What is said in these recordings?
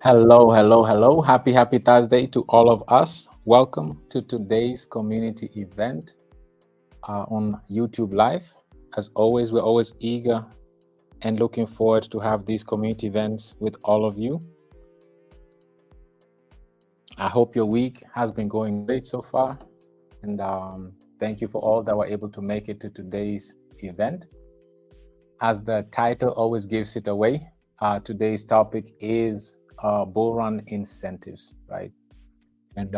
Hello, hello, hello. Happy Thursday to all of us. Welcome to today's community event on YouTube Live. As always, we're always eager and looking forward to have these community events with all of you. I hope your week has been going great so far. And thank you for all that were able to make it to today's event. As the title always gives it away, today's topic is Bullrun Incentives, right? And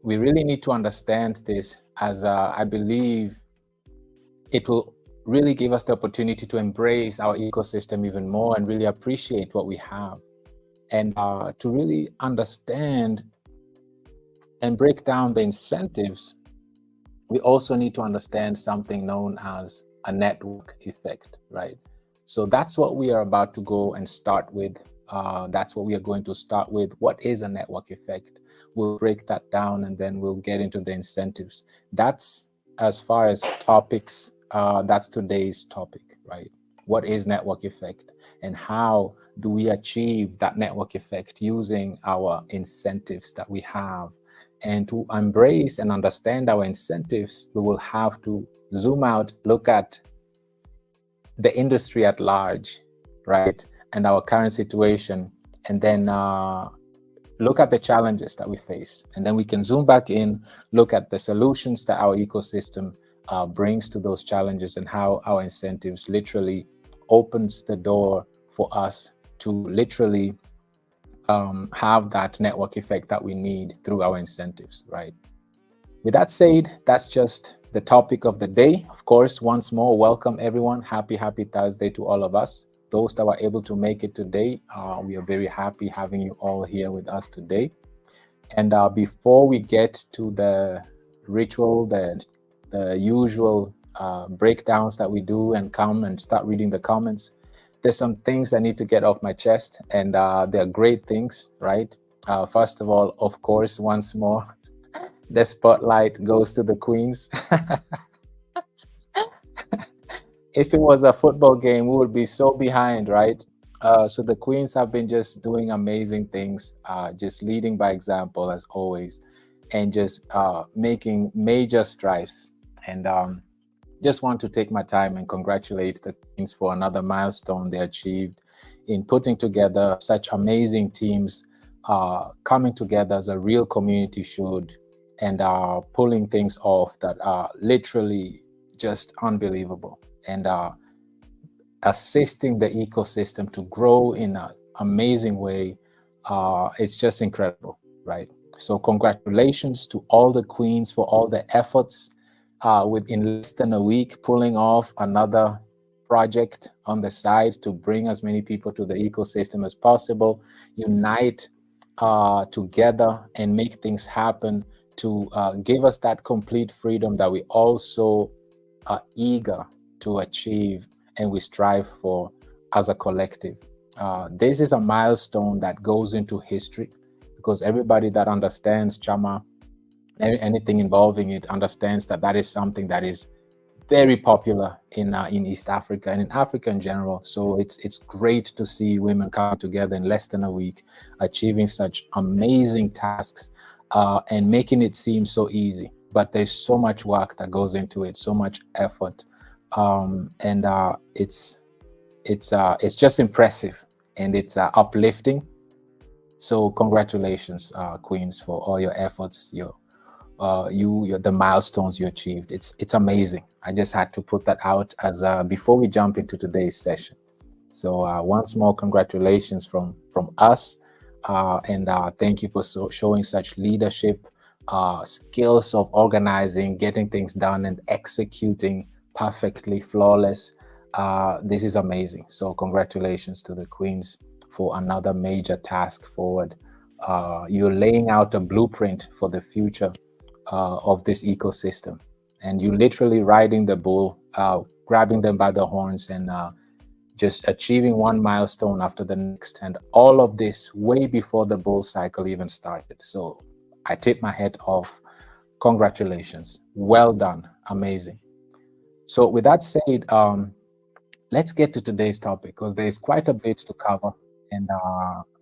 we really need to understand this, as I believe it will really give us the opportunity to embrace our ecosystem even more and really appreciate what we have. And to really understand and break down the incentives, we also need to understand something known as a network effect, right? So that's what we are about to go and start with. That's what we are going to start with. What is a network effect? We'll break that down and then we'll get into the incentives. That's as far as topics, that's today's topic, right? What is network effect and how do we achieve that network effect using our incentives that we have? And to embrace and understand our incentives, we will have to zoom out, look at the industry at large, right? And our current situation, and then look at the challenges that we face. And then we can zoom back in, look at the solutions that our ecosystem brings to those challenges and how our incentives literally opens the door for us to literally have that network effect that we need through our incentives, right? With that said, that's just the topic of the day. Of course, once more, welcome everyone. Happy Thursday to all of us. Those that were able to make it today, we are very happy having you all here with us today. And before we get to the ritual, the usual breakdowns that we do and come and start reading the comments, there's some things I need to get off my chest, and they're great things, right? First of all, of course, once more, the spotlight goes to the Queens. If it was a football game, we would be so behind, right? So the Queens have been just doing amazing things, just leading by example as always, and just making major strides. And just want to take my time and congratulate the Queens for another milestone they achieved in putting together such amazing teams, coming together as a real community should, and pulling things off that are literally just unbelievable, and assisting the ecosystem to grow in an amazing way. It's just incredible, right? So congratulations to all the Queens for all the efforts within less than a week, pulling off another project on the side to bring as many people to the ecosystem as possible, unite together and make things happen to give us that complete freedom that we also are eager to achieve and we strive for as a collective. This is a milestone that goes into history because everybody that understands Chama, anything involving it, understands that that is something that is very popular in East Africa and in Africa in general. So it's great to see women come together in less than a week, achieving such amazing tasks and making it seem so easy. But there's so much work that goes into it, so much effort, and it's just impressive and it's uplifting. So congratulations, Queens, for all your efforts, the milestones you achieved. It's amazing. I just had to put that out as before we jump into today's session. So once more, congratulations from us, and thank you for showing such leadership, skills of organizing, getting things done, and executing perfectly, flawless. This is amazing. So congratulations to the Queens for another major task forward. You're laying out a blueprint for the future of this ecosystem, and you literally riding the bull, grabbing them by the horns, and just achieving one milestone after the next, and all of this way before the bull cycle even started. So I tip my hat off. Congratulations, well done, amazing. So with that said, let's get to today's topic because there's quite a bit to cover, and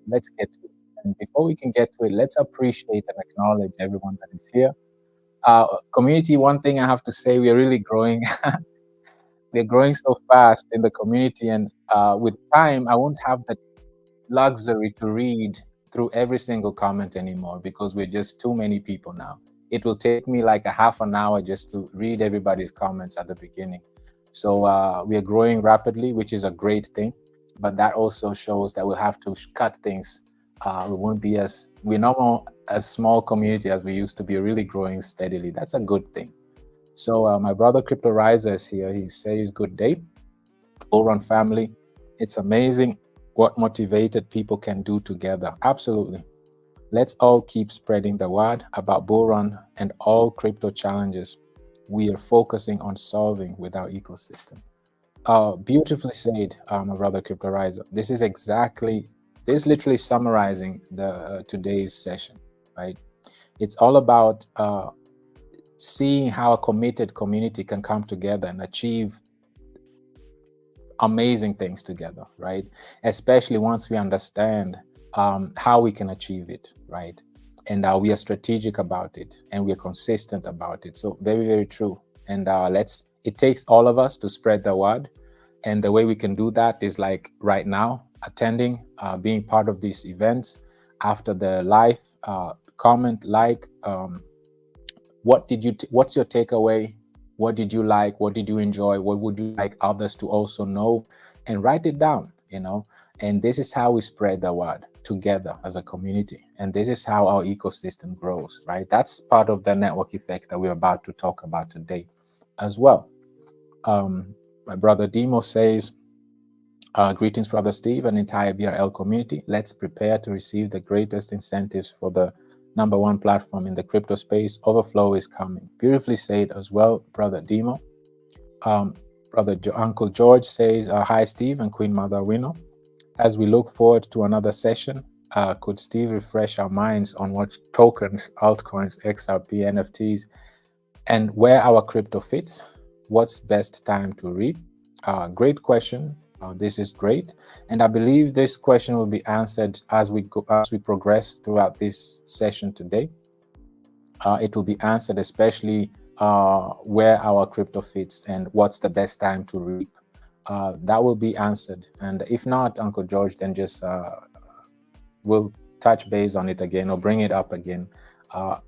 let's get to it. And before we can get to it, let's appreciate and acknowledge everyone that is here. Community, one thing I have to say, we are really growing. We're growing so fast in the community, and with time, I won't have the luxury to read through every single comment anymore because we're just too many people now. It will take me like a half an hour just to read everybody's comments at the beginning. So we are growing rapidly, which is a great thing, but that also shows that we'll have to cut things. We won't be we're no more a small community as we used to be, really growing steadily. That's a good thing. So my brother Crypto Riser is here. He says, good day, Bullrun family. It's amazing what motivated people can do together. Absolutely. Let's all keep spreading the word about Bullrun and all crypto challenges we are focusing on solving with our ecosystem. Beautifully said, my brother Crypto Riser. This is literally summarizing the today's session, right? It's all about seeing how a committed community can come together and achieve amazing things together, right? Especially once we understand how we can achieve it, right? And we are strategic about it and we are consistent about it. So very, very true. And it takes all of us to spread the word. And the way we can do that is like right now, attending, being part of these events, after the live, comment, what's your takeaway? What did you like? What did you enjoy? What would you like others to also know? And write it down, and this is how we spread the word together as a community. And this is how our ecosystem grows, right? That's part of the network effect that we're about to talk about today as well. My brother Demo says, greetings, brother Steve and entire BRL community. Let's prepare to receive the greatest incentives for the #1 platform in the crypto space. Overflow is coming. Beautifully said as well, brother Demo. Uncle George says, hi, Steve and Queen Mother Wino. As we look forward to another session, could Steve refresh our minds on what tokens, altcoins, XRP, NFTs, and where our crypto fits? What's best time to reap? Great question. This is great, and I believe this question will be answered as we progress throughout this session today. It will be answered, especially where our crypto fits and what's the best time to reap. That will be answered, and if not, Uncle George, then just we'll touch base on it again or bring it up again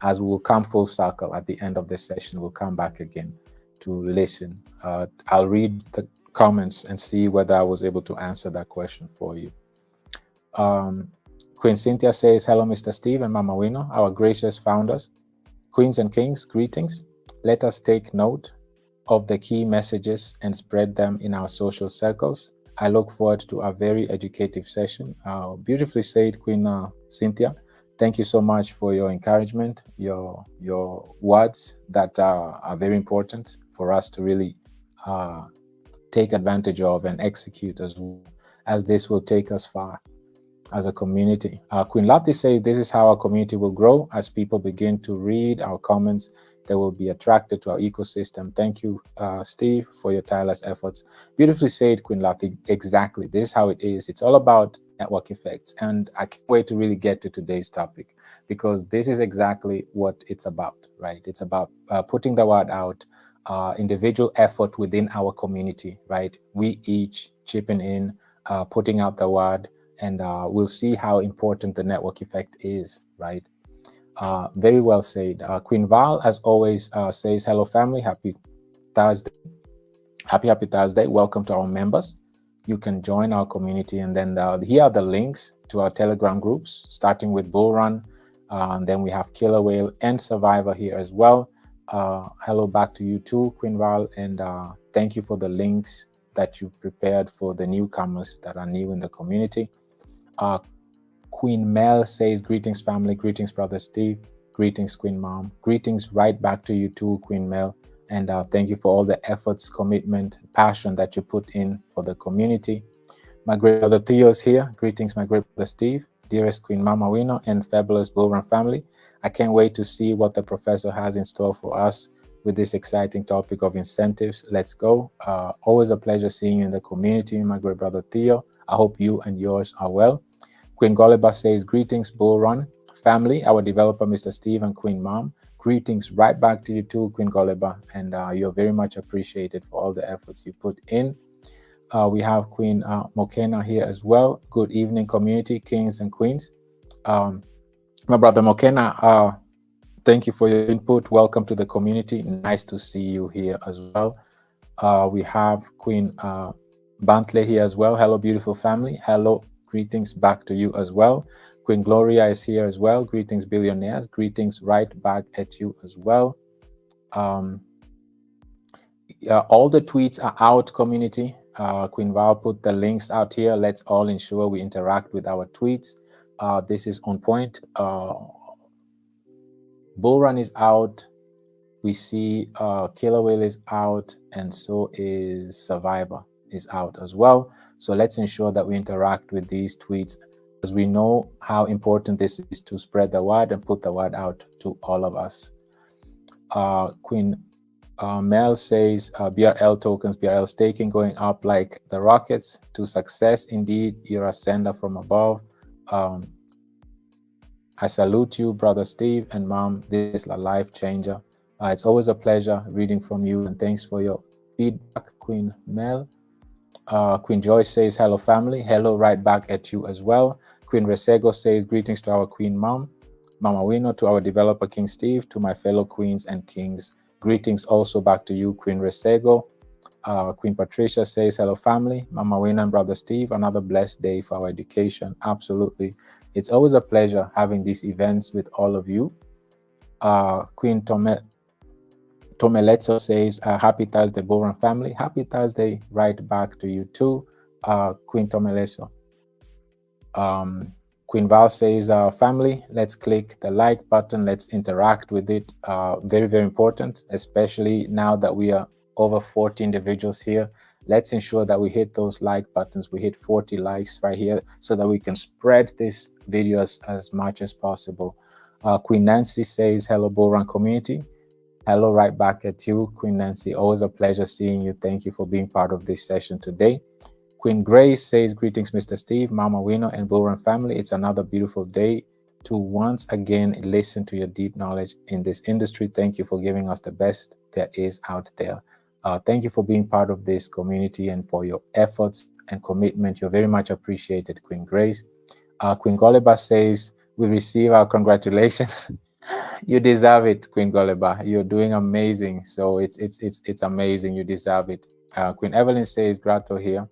as we will come full circle at the end of this session. We'll come back again to listen. I'll read the comments and see whether I was able to answer that question for you. Queen Cynthia says, hello, Mr. Steve and Mama Wino, our gracious founders. Queens and kings, greetings. Let us take note of the key messages and spread them in our social circles. I look forward to a very educative session. Beautifully said, Queen Cynthia. Thank you so much for your encouragement, your words that are very important for us to really take advantage of and execute as well, as this will take us far as a community. Queen Lati says, this is how our community will grow. As people begin to read our comments, they will be attracted to our ecosystem. Thank you, Steve, for your tireless efforts. Beautifully said, Queen Lati. Exactly. This is how it is. It's all about network effects. And I can't wait to really get to today's topic, because this is exactly what it's about, right? It's about putting the word out, individual effort within our community, right? We each chipping in, putting out the word, and we'll see how important the network effect is, right? Very well said. Queen Val, as always, says, hello family, happy Thursday. Happy Thursday. Welcome to our members. You can join our community, and then here are the links to our Telegram groups, starting with Bullrun. And then we have Killer Whale and Survivor here as well. Hello back to you too, Queen Val, and thank you for the links that you prepared for the newcomers that are new in the community. Queen Mel says, greetings family, greetings brother Steve, greetings Queen Mom, greetings right back to you too, Queen Mel, and thank you for all the efforts, commitment, passion that you put in for the community. My great brother Theo is here. Greetings, my great brother Steve, dearest Queen Mama Wino, and fabulous Bullrun family. I can't wait to see what the professor has in store for us with this exciting topic of incentives. Let's go. Always a pleasure seeing you in the community, my great brother Theo. I hope you and yours are well. Queen Goliba says, greetings, Bullrun family, our developer, Mr. Steve, and Queen Mom. Greetings right back to you too, Queen Goliba, and you're very much appreciated for all the efforts you put in. We have Queen Mokena here as well. Good evening, community, kings and queens. My brother Mokena, thank you for your input. Welcome to the community. Nice to see you here as well. We have Queen Bantley here as well. Hello, beautiful family. Hello, greetings back to you as well. Queen Gloria is here as well. Greetings, billionaires. Greetings right back at you as well. All the tweets are out, community. Queen Val put the links out here. Let's all ensure we interact with our tweets. This is on point. Bullrun is out. We see Killer Whale is out, and so is Survivor is out as well. So let's ensure that we interact with these tweets, as we know how important this is to spread the word and put the word out to all of us. Queen Mel says, BRL tokens, BRL staking going up like the rockets to success. Indeed, you're a sender from above. I salute you, Brother Steve and Mom. This is a life changer. It's always a pleasure reading from you, and thanks for your feedback, Queen Mel. Queen Joyce says, hello, family. Hello, right back at you as well. Queen Resego says, greetings to our Queen Mom. Mama Wino, to our developer, King Steve, to my fellow queens and kings. Greetings also back to you, Queen Resego. Queen Patricia says, hello, family. Mama Wino and Brother Steve, another blessed day for our education. Absolutely. It's always a pleasure having these events with all of you. Queen Tomeletso says, happy Thursday, Bullrun family. Happy Thursday, right back to you too, Queen Tomeletso. Queen Val says, family, let's click the like button. Let's interact with it. Very, very important, especially now that we are over 40 individuals here. Let's ensure that we hit those like buttons. We hit 40 likes right here so that we can spread this video as much as possible. Queen Nancy says, hello, Bullrun community. Hello, right back at you, Queen Nancy. Always a pleasure seeing you. Thank you for being part of this session today. Queen Grace says, greetings, Mr. Steve, Mama Wino, and Bullrun family. It's another beautiful day to once again listen to your deep knowledge in this industry. Thank you for giving us the best there is out there. Thank you for being part of this community and for your efforts and commitment. You're very much appreciated, Queen Grace. Queen Goliba says, we receive our congratulations. You deserve it, Queen Goliba. You're doing amazing. So it's amazing. You deserve it. Queen Evelyn says, Grato here.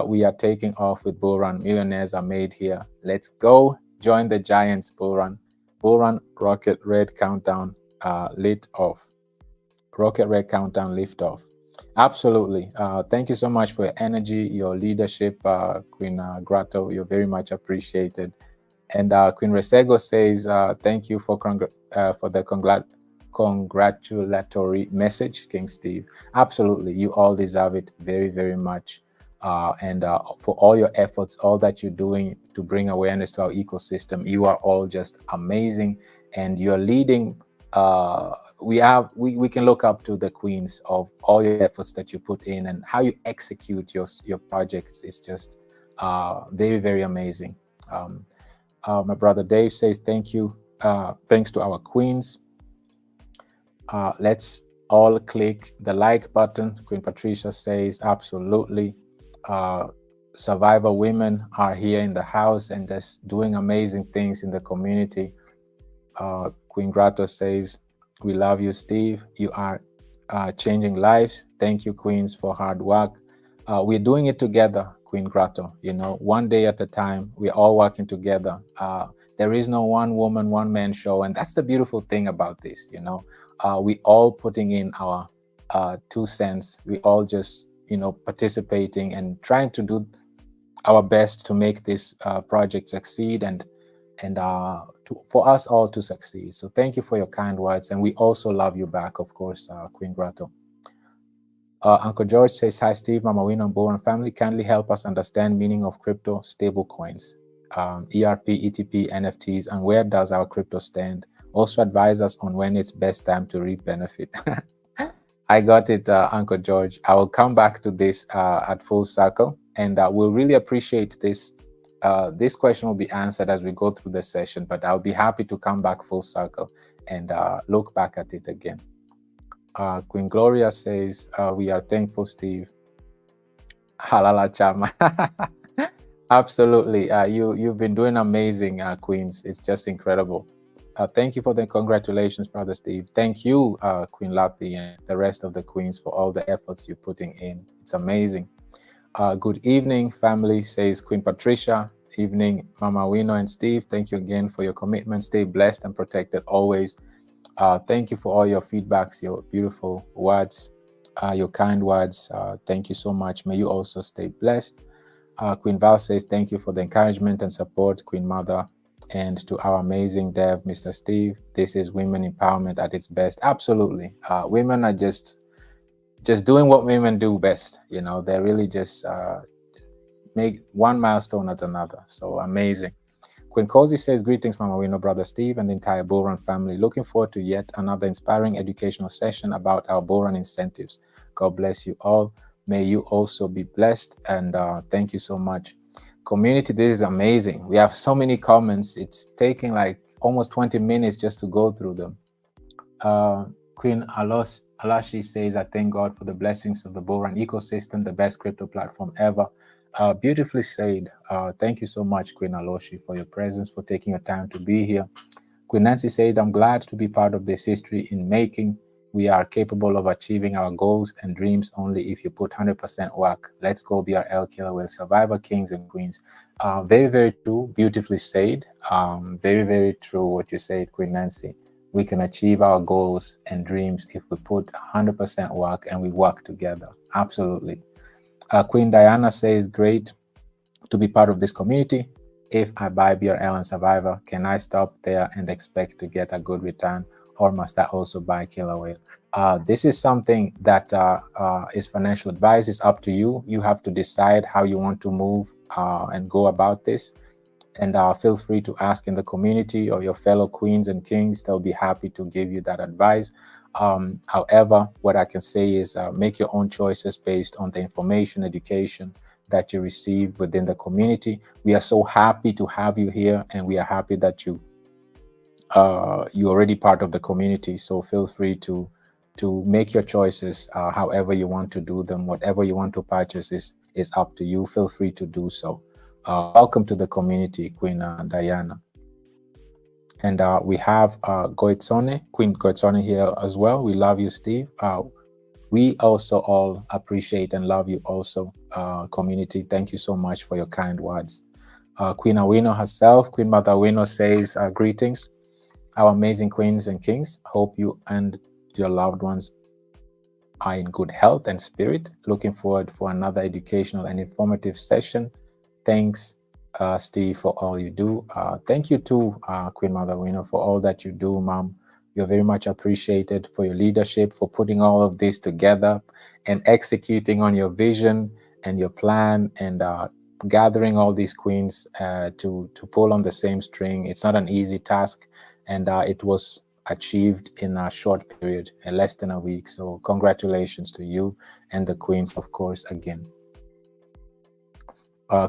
We are taking off with Bullrun. Millionaires are made here. Let's go. Join the giants, Bullrun. Bullrun Rocket Red Countdown lit off. Rocket Red Countdown lift off. Absolutely. Thank you so much for your energy, your leadership, Queen Grato. You're very much appreciated. And Queen Resego says, thank you for the congratulatory message, King Steve. Absolutely. You all deserve it very, very much. And for all your efforts, all that you're doing to bring awareness to our ecosystem, you are all just amazing. And you're leading. We can look up to the queens of all your efforts that you put in and how you execute your projects. It's just very, very amazing. My brother Dave says, thank you. Thanks to our queens. Let's all click the like button. Queen Patricia says, absolutely. Survivor women are here in the house and just doing amazing things in the community. Queen Grato says, we love you, Steve. You are changing lives. Thank you, queens, for hard work. We're doing it together, Queen Grato. You know, one day at a time. We're all working together. There is no one woman, one man show, and that's the beautiful thing about this. You know, we all putting in our 2 cents. We all just, you know, participating and trying to do our best to make this project succeed and for us all to succeed. So thank you for your kind words, and we also love you back, of course, Queen Grato. Uncle George says, hi, Steve, Mama Wino, and Bullrun family. Kindly help us understand meaning of crypto stable coins, ERP, ETP, NFTs, and where does our crypto stand? Also advise us on when it's best time to reap benefit. I got it, Uncle George. I will come back to this at full circle, and we'll really appreciate this this question will be answered as we go through the session, but I'll be happy to come back full circle and look back at it again. Queen Gloria says, we are thankful, Steve. Halala Chama. Absolutely. You've been doing amazing, Queens. It's just incredible. Thank you for the congratulations, Brother Steve. Thank you, Queen Lathi, and the rest of the Queens for all the efforts you're putting in. It's amazing. Good evening, family, says Queen Patricia. Evening, Mama Wino and Steve. Thank you again for your commitment. Stay blessed and protected always. Thank you for all your feedbacks, your beautiful words, your kind words. Thank you so much. May you also stay blessed. Queen Val says, thank you for the encouragement and support, Queen Mother, and to our amazing dev, Mr. Steve. This is women empowerment at its best. Absolutely. Women are just doing what women do best. You know, they really just make one milestone at another. So amazing. Queen Cozy says, greetings, Mama Wino, Brother Steve, and the entire Bullrun family. Looking forward to yet another inspiring educational session about our Bullrun incentives. God bless you all. May you also be blessed, and thank you so much. Community, this is amazing. We have so many comments. It's taking like almost 20 minutes just to go through them. Queen Alashi says, I thank God for the blessings of the Bullrun ecosystem, the best crypto platform ever. Beautifully said. Thank you so much, Queen Aloshi, for your presence, for taking your time to be here. Queen Nancy says, I'm glad to be part of this history in making. We are capable of achieving our goals and dreams only if you put 100% work. Let's go BRL Killer Whale Survivor Kings and Queens. Very, very true. Beautifully said. Very, very true what you said, Queen Nancy. We can achieve our goals and dreams if we put 100% work and we work together. Absolutely. Queen Diana says, great to be part of this community. If I buy BRL and Survivor, can I stop there and expect to get a good return, or must I also buy Killer Whale? This is something that is financial advice. It's up to you. You have to decide how you want to move and go about this. And feel free to ask in the community or your fellow queens and kings. They'll be happy to give you that advice. However, what I can say is make your own choices based on the information, education that you receive within the community. We are so happy to have you here, and we are happy that you're already part of the community. So feel free to make your choices however you want to do them. Whatever you want to purchase is up to you. Feel free to do so. Welcome to the community, Queen Diana. And we have Queen Goitsone here as well. We love you, Steve. We also all appreciate and love you also, community. Thank you so much for your kind words. Queen Awino herself, Queen Mother Awino says, greetings, our amazing queens and kings. Hope you and your loved ones are in good health and spirit. Looking forward for another educational and informative session. Thanks, Steve, for all you do. Thank you too, Queen Mother Wino, for all that you do, Mom. You're very much appreciated for your leadership, for putting all of this together and executing on your vision and your plan, and gathering all these queens to pull on the same string. It's not an easy task, and it was achieved in a short period, less than a week. So congratulations to you and the queens, of course, again.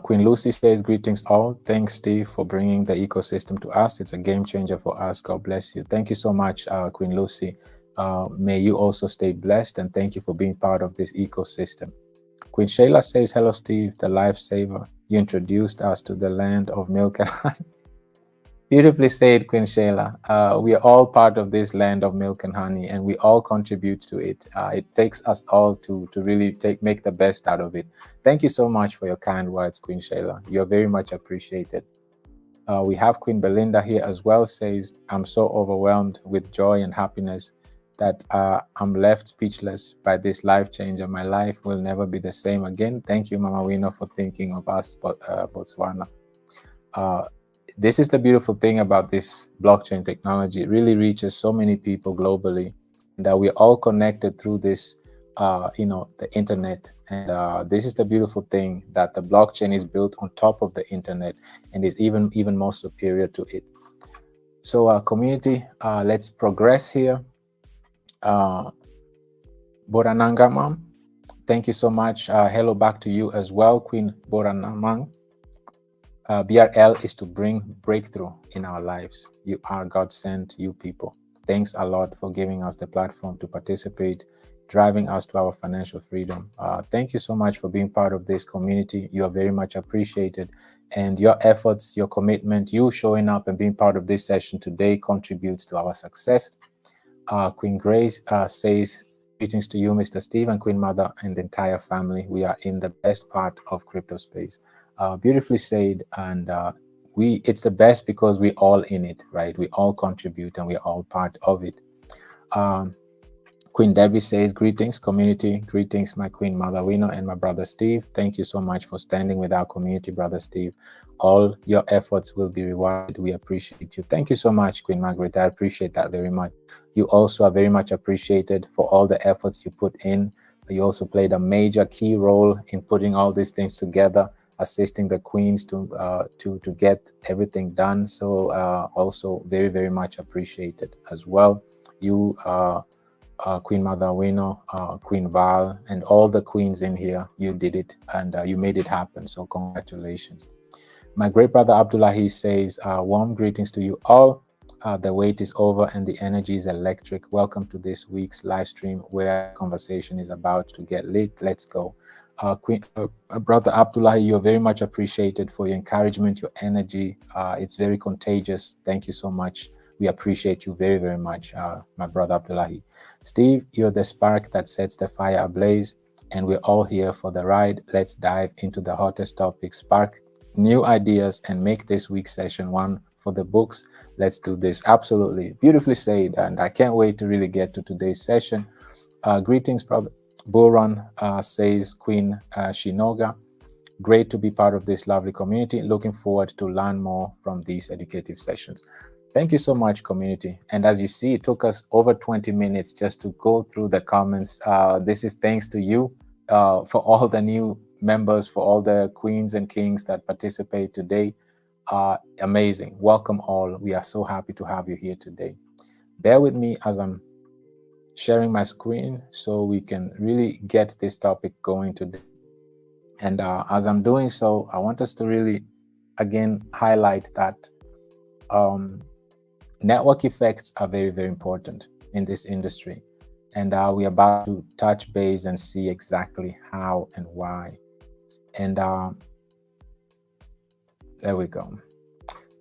Queen Lucy says, greetings all. Thanks, Steve, for bringing the ecosystem to us. It's a game changer for us. God bless you. Thank you so much, Queen Lucy. May you also stay blessed, and thank you for being part of this ecosystem. Queen Shayla says, hello, Steve, the lifesaver. You introduced us to the land of milk and honey. Beautifully said, Queen Shayla. We are all part of this land of milk and honey, and we all contribute to it. It takes us all to really make the best out of it. Thank you so much for your kind words, Queen Shayla. You're very much appreciated. We have Queen Belinda here as well, says, I'm so overwhelmed with joy and happiness that I'm left speechless by this life changer. My life will never be the same again. Thank you, Mama Wino, for thinking of us, Botswana. This is the beautiful thing about this blockchain technology. It really reaches so many people globally, and that we're all connected through this, the internet. And this is the beautiful thing, that the blockchain is built on top of the internet and is even more superior to it. So community, let's progress here. Boranangamam, thank you so much. Hello back to you as well, Queen Boranamang. BRL is to bring breakthrough in our lives. You are God sent, you people. Thanks a lot for giving us the platform to participate, driving us to our financial freedom. Thank you so much for being part of this community. You are very much appreciated. And your efforts, your commitment, you showing up and being part of this session today contributes to our success. Queen Grace says, greetings to you, Mr. Steve, and Queen Mother and the entire family. We are in the best part of crypto space. Beautifully said, and it's the best because we're all in it, right? We all contribute and we're all part of it. Queen Debbie says, greetings, community. Greetings, my Queen Mother Wino and my brother Steve. Thank you so much for standing with our community, brother Steve. All your efforts will be rewarded. We appreciate you. Thank you so much, Queen Margaret. I appreciate that very much. You also are very much appreciated for all the efforts you put in. You also played a major key role in putting all these things together, assisting the queens to get everything done. So also very, very much appreciated as well. You Queen Mother Wino, Queen Val, and all the queens in here, you did it and you made it happen. So congratulations. My great brother Abdullahi says, warm greetings to you all. The wait is over and the energy is electric. Welcome to this week's live stream where conversation is about to get lit. Let's go. Brother Abdullahi, you're very much appreciated for your encouragement, your energy. It's very contagious. Thank you so much. We appreciate you very, very much, my brother Abdullahi. Steve, you're the spark that sets the fire ablaze, and we're all here for the ride. Let's dive into the hottest topics, spark new ideas, and make this week's session one for the books. Let's do this. Absolutely. Beautifully said, and I can't wait to really get to today's session. Greetings, brother. Bullrun says Queen Shinoga. Great to be part of this lovely community. Looking forward to learn more from these educative sessions. Thank you so much, community. And as you see, it took us over 20 minutes just to go through the comments. This is thanks to you for all the new members, for all the queens and kings that participate today. Amazing. Welcome all. We are so happy to have you here today. Bear with me as I'm sharing my screen so we can really get this topic going today. And as I'm doing so, I want us to really, again, highlight that network effects are very, very important in this industry. And we're about to touch base and see exactly how and why. And there we go.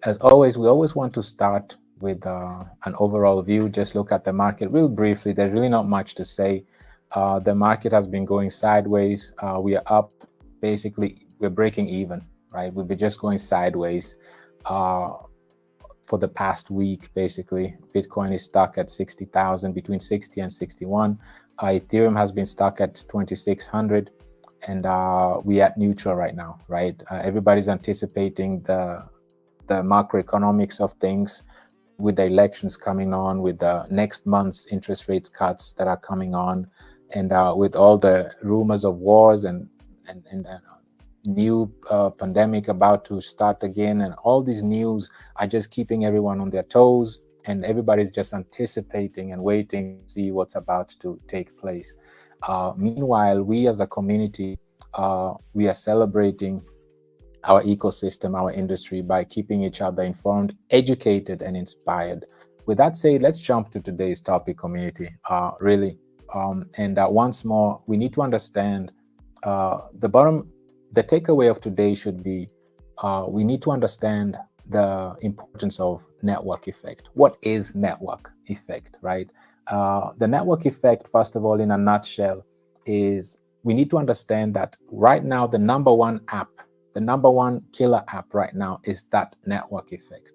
As always, we always want to start with an overall view, just look at the market real briefly. There's really not much to say. The market has been going sideways. We are up, basically, we're breaking even, right? We've been just going sideways for the past week, basically. Bitcoin is stuck at 60,000, between 60 and 61. Ethereum has been stuck at 2,600, and we're at neutral right now, right? Everybody's anticipating the macroeconomics of things with the elections coming on, with the next month's interest rate cuts that are coming on, and with all the rumors of wars and new pandemic about to start again, and all these news are just keeping everyone on their toes, and everybody's just anticipating and waiting to see what's about to take place. Meanwhile, we as a community, we are celebrating our ecosystem, our industry, by keeping each other informed, educated, and inspired. With that said, let's jump to today's topic, community, really. Once more, we need to understand the takeaway of today should be, we need to understand the importance of network effect. What is network effect, right? The network effect, first of all, in a nutshell, is we need to understand that right now, the number one killer app right now is that network effect.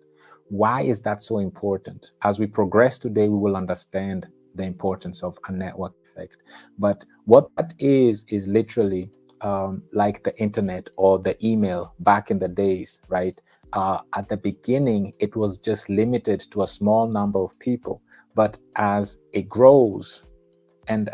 Why is that so important? As we progress today, we will understand the importance of a network effect. But what that is literally like the internet or the email back in the days, right? At the beginning, it was just limited to a small number of people. But as it grows and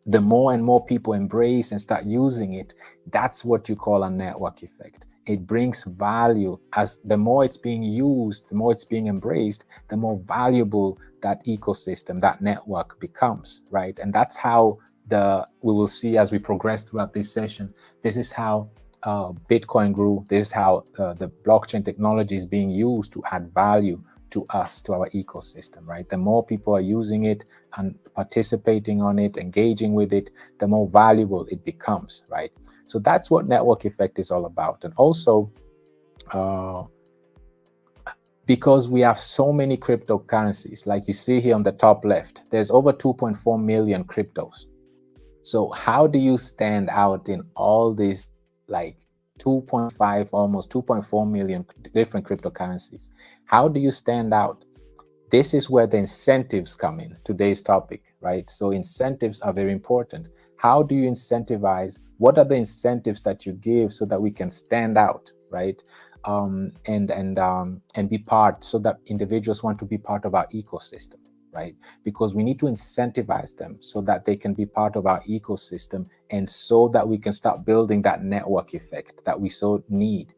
the more and more people embrace and start using it, that's what you call a network effect. It brings value. As the more it's being used, the more it's being embraced, the more valuable that ecosystem, that network becomes, right? And that's how we will see as we progress throughout this session. This is how Bitcoin grew. This is how the blockchain technology is being used to add value to us, to our ecosystem, right? The more people are using it and participating on it, engaging with it, the more valuable it becomes, right? So that's what network effect is all about. And also, because we have so many cryptocurrencies, like you see here on the top left, there's over 2.4 million cryptos. So how do you stand out in all these, like 2.5, almost 2.4 million different cryptocurrencies? How do you stand out? This is where the incentives come in, today's topic, right? So incentives are very important. How do you incentivize? What are the incentives that you give so that we can stand out, right? And be part, so that individuals want to be part of our ecosystem, right? Because we need to incentivize them so that they can be part of our ecosystem, and so that we can start building that network effect that we so need.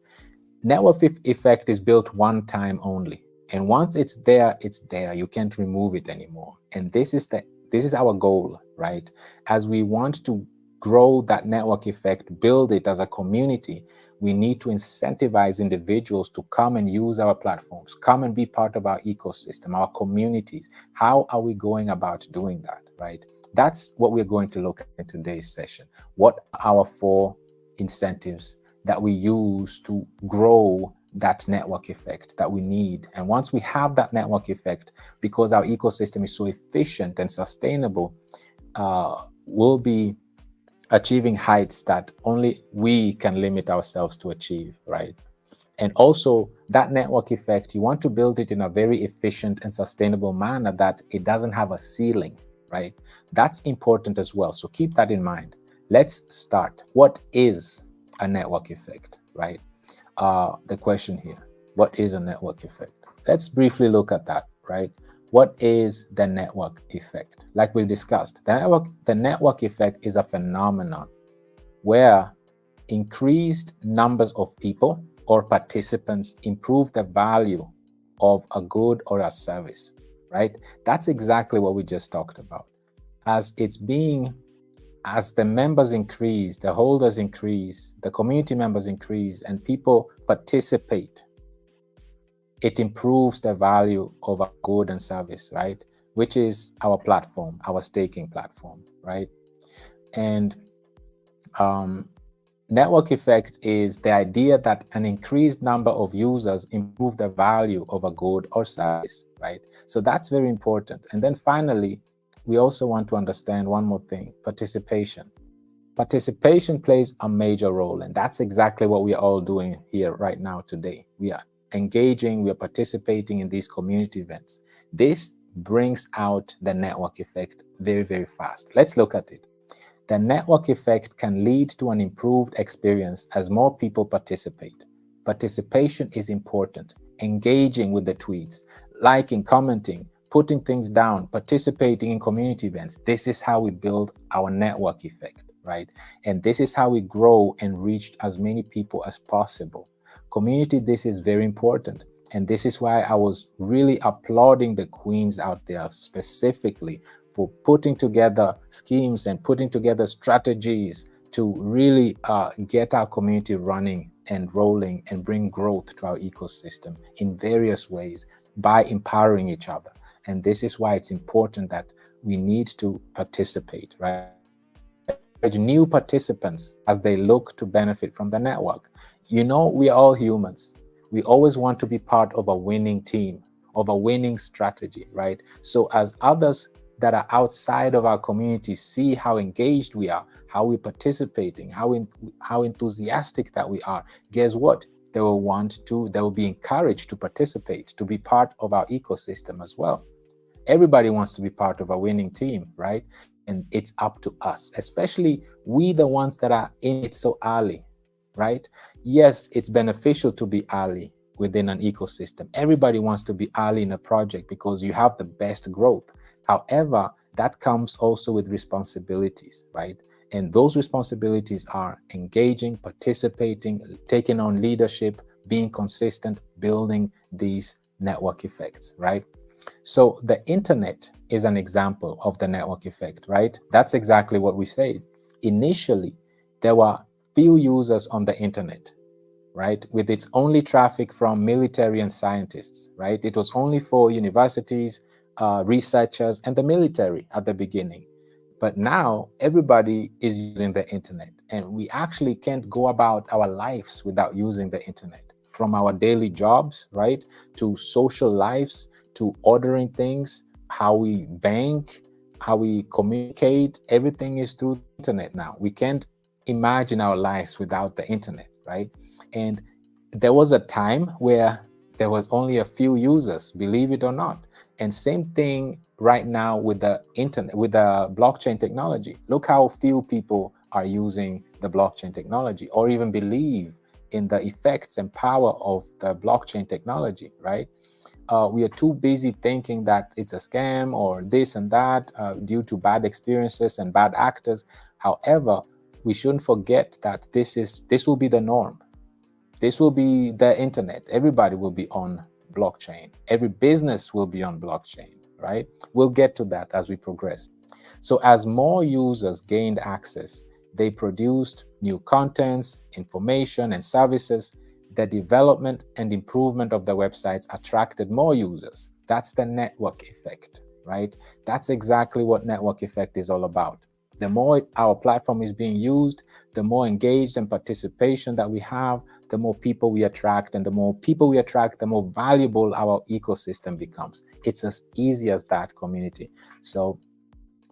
Network effect is built one time only. And once it's there, it's there. You can't remove it anymore. And this is our goal, right? As we want to grow that network effect, build it as a community, we need to incentivize individuals to come and use our platforms, come and be part of our ecosystem, our communities. How are we going about doing that, right? That's what we're going to look at in today's session. What are our 4 incentives that we use to grow that network effect that we need? And once we have that network effect, because our ecosystem is so efficient and sustainable, we'll be achieving heights that only we can limit ourselves to achieve, right? And also, that network effect, you want to build it in a very efficient and sustainable manner that it doesn't have a ceiling, right? That's important as well. So keep that in mind. Let's start. What is a network effect, right? The question here, what is a network effect? Let's briefly look at that, right? What is the network effect? Like we discussed, the network effect is a phenomenon where increased numbers of people or participants improve the value of a good or a service, right? That's exactly what we just talked about. As the members increase, the holders increase, the community members increase, and people participate, it improves the value of a good and service, right? Which is our platform, our staking platform, right? And network effect is the idea that an increased number of users improve the value of a good or service, right? So that's very important. And then finally, we also want to understand one more thing: participation. Participation plays a major role, and that's exactly what we are all doing here right now today. We are engaging, we are participating in these community events. This brings out the network effect very, very fast. Let's look at it. The network effect can lead to an improved experience as more people participate. Participation is important. Engaging with the tweets, liking, commenting, putting things down, participating in community events. This is how we build our network effect, right? And this is how we grow and reach as many people as possible. Community, this is very important. And this is why I was really applauding the queens out there specifically for putting together schemes and putting together strategies to really get our community running and rolling and bring growth to our ecosystem in various ways by empowering each other. And this is why it's important that we need to participate, right? New participants as they look to benefit from the network. You know, we are all humans. We always want to be part of a winning team, of a winning strategy, right? So as others that are outside of our community see how engaged we are, how we're participating, how enthusiastic that we are, guess what? They will be encouraged to participate, to be part of our ecosystem as well. Everybody wants to be part of a winning team, right? And it's up to us, especially we, the ones that are in it so early, right? Yes, it's beneficial to be early within an ecosystem. Everybody wants to be early in a project because you have the best growth. However, that comes also with responsibilities, right? And those responsibilities are engaging, participating, taking on leadership, being consistent, building these network effects, right? So the internet is an example of the network effect, right? That's exactly what we said. Initially, there were few users on the internet, right? With its only traffic from military and scientists, right? It was only for universities, researchers, and the military at the beginning. But now everybody is using the internet, and we actually can't go about our lives without using the internet. From our daily jobs, right, to social lives, to ordering things, how we bank, how we communicate, everything is through the internet now. We can't imagine our lives without the internet, right? And there was a time where there was only a few users, believe it or not. And same thing right now with the internet, with the blockchain technology. Look how few people are using the blockchain technology or even believe in the effects and power of the blockchain technology, right? We are too busy thinking that it's a scam or this and that due to bad experiences and bad actors. However, we shouldn't forget that this will be the norm. This will be the internet. Everybody will be on blockchain. Every business will be on blockchain, right? We'll get to that as we progress. So as more users gained access, they produced new contents, information, and services. The development and improvement of the websites attracted more users. That's the network effect, right? That's exactly what network effect is all about. The more our platform is being used, the more engaged and participation that we have, the more people we attract, and the more people we attract, the more valuable our ecosystem becomes. It's as easy as that, community. So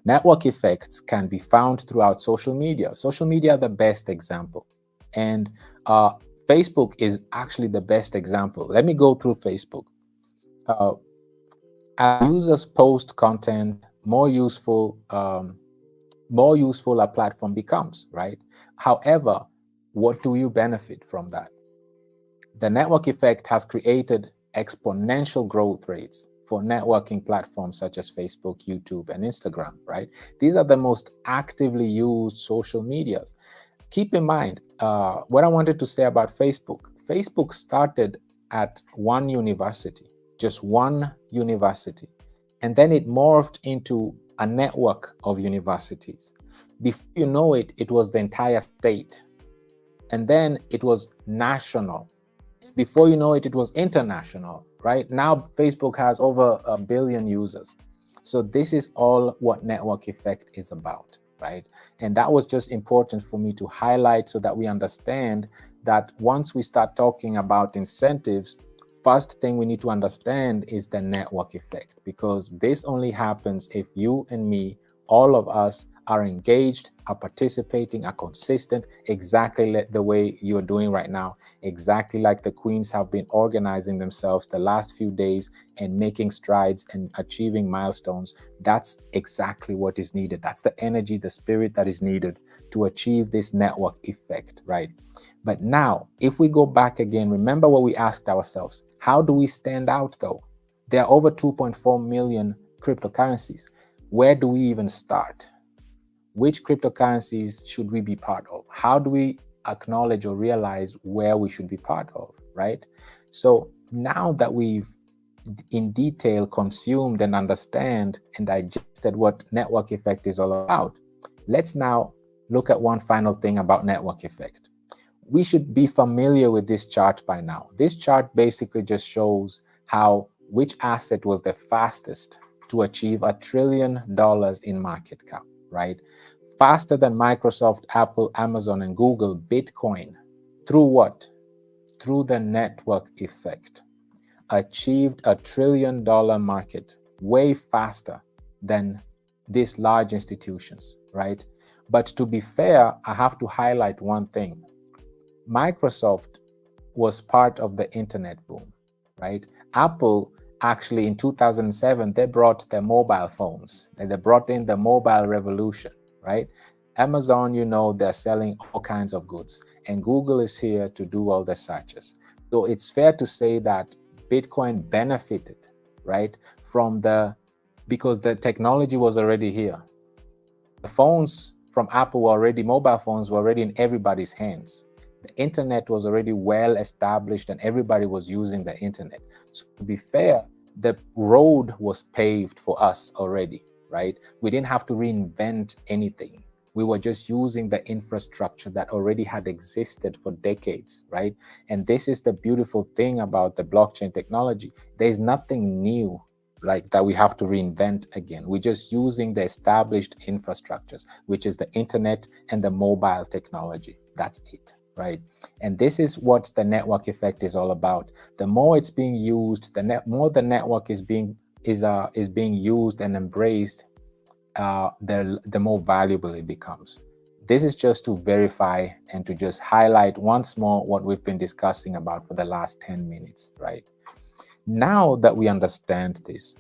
network effects can be found throughout social media. Social media are the best example. And Facebook is actually the best example. Let me go through Facebook. As users post content, more useful a platform becomes, right? However, what do you benefit from that? The network effect has created exponential growth rates for networking platforms such as Facebook, YouTube, and Instagram, right? These are the most actively used social medias. Keep in mind, what I wanted to say about Facebook. Facebook started at one university, just one university, and then it morphed into a network of universities. Before you know it, it was the entire state. And then it was national. Before you know it, it was international, right? Now Facebook has over 1 billion users. So this is all what network effect is about, right? And that was just important for me to highlight so that we understand that once we start talking about incentives, first thing we need to understand is the network effect, because this only happens if you and me, all of us, are engaged, are participating, are consistent, exactly the way you're doing right now, exactly like the queens have been organizing themselves the last few days and making strides and achieving milestones. That's exactly what is needed. That's the energy, the spirit that is needed to achieve this network effect, right? But now, if we go back again, remember what we asked ourselves. How do we stand out though? There are over 2.4 million cryptocurrencies. Where do we even start? Which cryptocurrencies should we be part of? How do we acknowledge or realize where we should be part of, right? So now that we've in detail consumed and understand and digested what network effect is all about, let's now look at one final thing about network effect. We should be familiar with this chart by now. This chart basically just shows which asset was the fastest to achieve $1 trillion in market cap, right? Faster than Microsoft, Apple, Amazon, and Google, Bitcoin. Through what? Through the network effect. Achieved $1 trillion market way faster than these large institutions, right? But to be fair, I have to highlight one thing. Microsoft was part of the internet boom, right? Apple actually in 2007, they brought their mobile phones and they brought in the mobile revolution, right? Amazon, they're selling all kinds of goods, and Google is here to do all the searches. So it's fair to say that Bitcoin benefited, right, because the technology was already here. The phones from Apple mobile phones were already in everybody's hands. The internet was already well established and everybody was using the internet. So to be fair, the road was paved for us already, right? We didn't have to reinvent anything. We were just using the infrastructure that already had existed for decades, right? And this is the beautiful thing about the blockchain technology. There's nothing new like that we have to reinvent again. We're just using the established infrastructures, which is the internet and the mobile technology. That's it, right? And this is what the network effect is all about. The more it's being used, more the network is being used and embraced, the more valuable it becomes. This is just to verify and to just highlight once more what we've been discussing about for the last 10 minutes, right? Now that we understand this,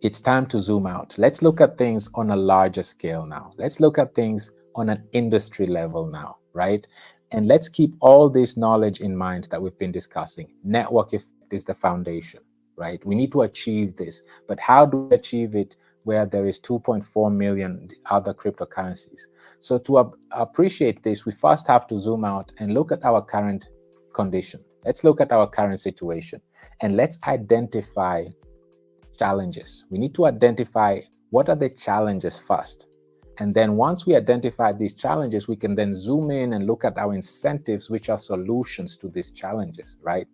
it's time to zoom out. Let's look at things on a larger scale now. Let's look at things on an industry level now, right? And let's keep all this knowledge in mind that we've been discussing. Network effect is the foundation, right? We need to achieve this. But how do we achieve it where there is 2.4 million other cryptocurrencies? So to appreciate this, we first have to zoom out and look at our current condition. Let's look at our current situation and let's identify challenges. We need to identify what are the challenges first. And then once we identify these challenges, we can then zoom in and look at our incentives, which are solutions to these challenges, right?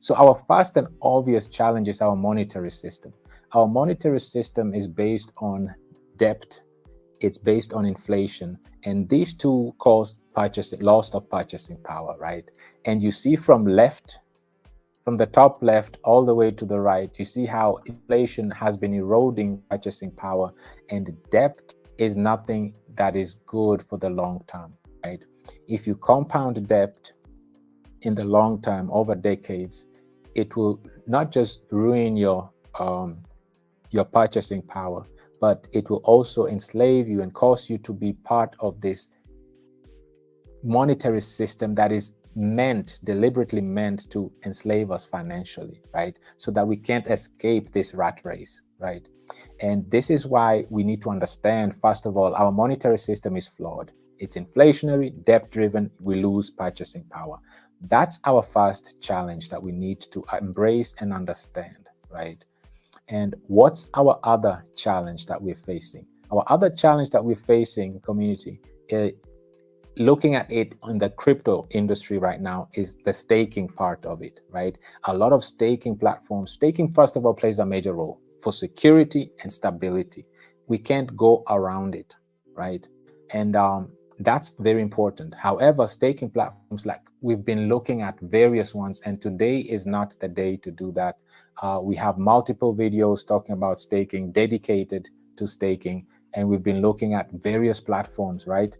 So our first and obvious challenge is our monetary system. Our monetary system is based on debt. It's based on inflation. And these two cause loss of purchasing power, right? And you see from the top left all the way to the right, you see how inflation has been eroding purchasing power, and debt is nothing that is good for the long term, right? If you compound debt in the long term over decades, it will not just ruin your purchasing power, but it will also enslave you and cause you to be part of this monetary system that is deliberately meant to enslave us financially, right? So that we can't escape this rat race, right? And this is why we need to understand, first of all, our monetary system is flawed. It's inflationary, debt-driven, we lose purchasing power. That's our first challenge that we need to embrace and understand, right? And what's our other challenge that we're facing? Our other challenge that we're facing, community, looking at it in the crypto industry right now, is the staking part of it, right? A lot of staking platforms, staking first of all plays a major role for security and stability. We can't go around it, right? And that's very important. However, staking platforms, like we've been looking at various ones, and today is not the day to do that. We have multiple videos talking about staking, dedicated to staking, and we've been looking at various platforms, right?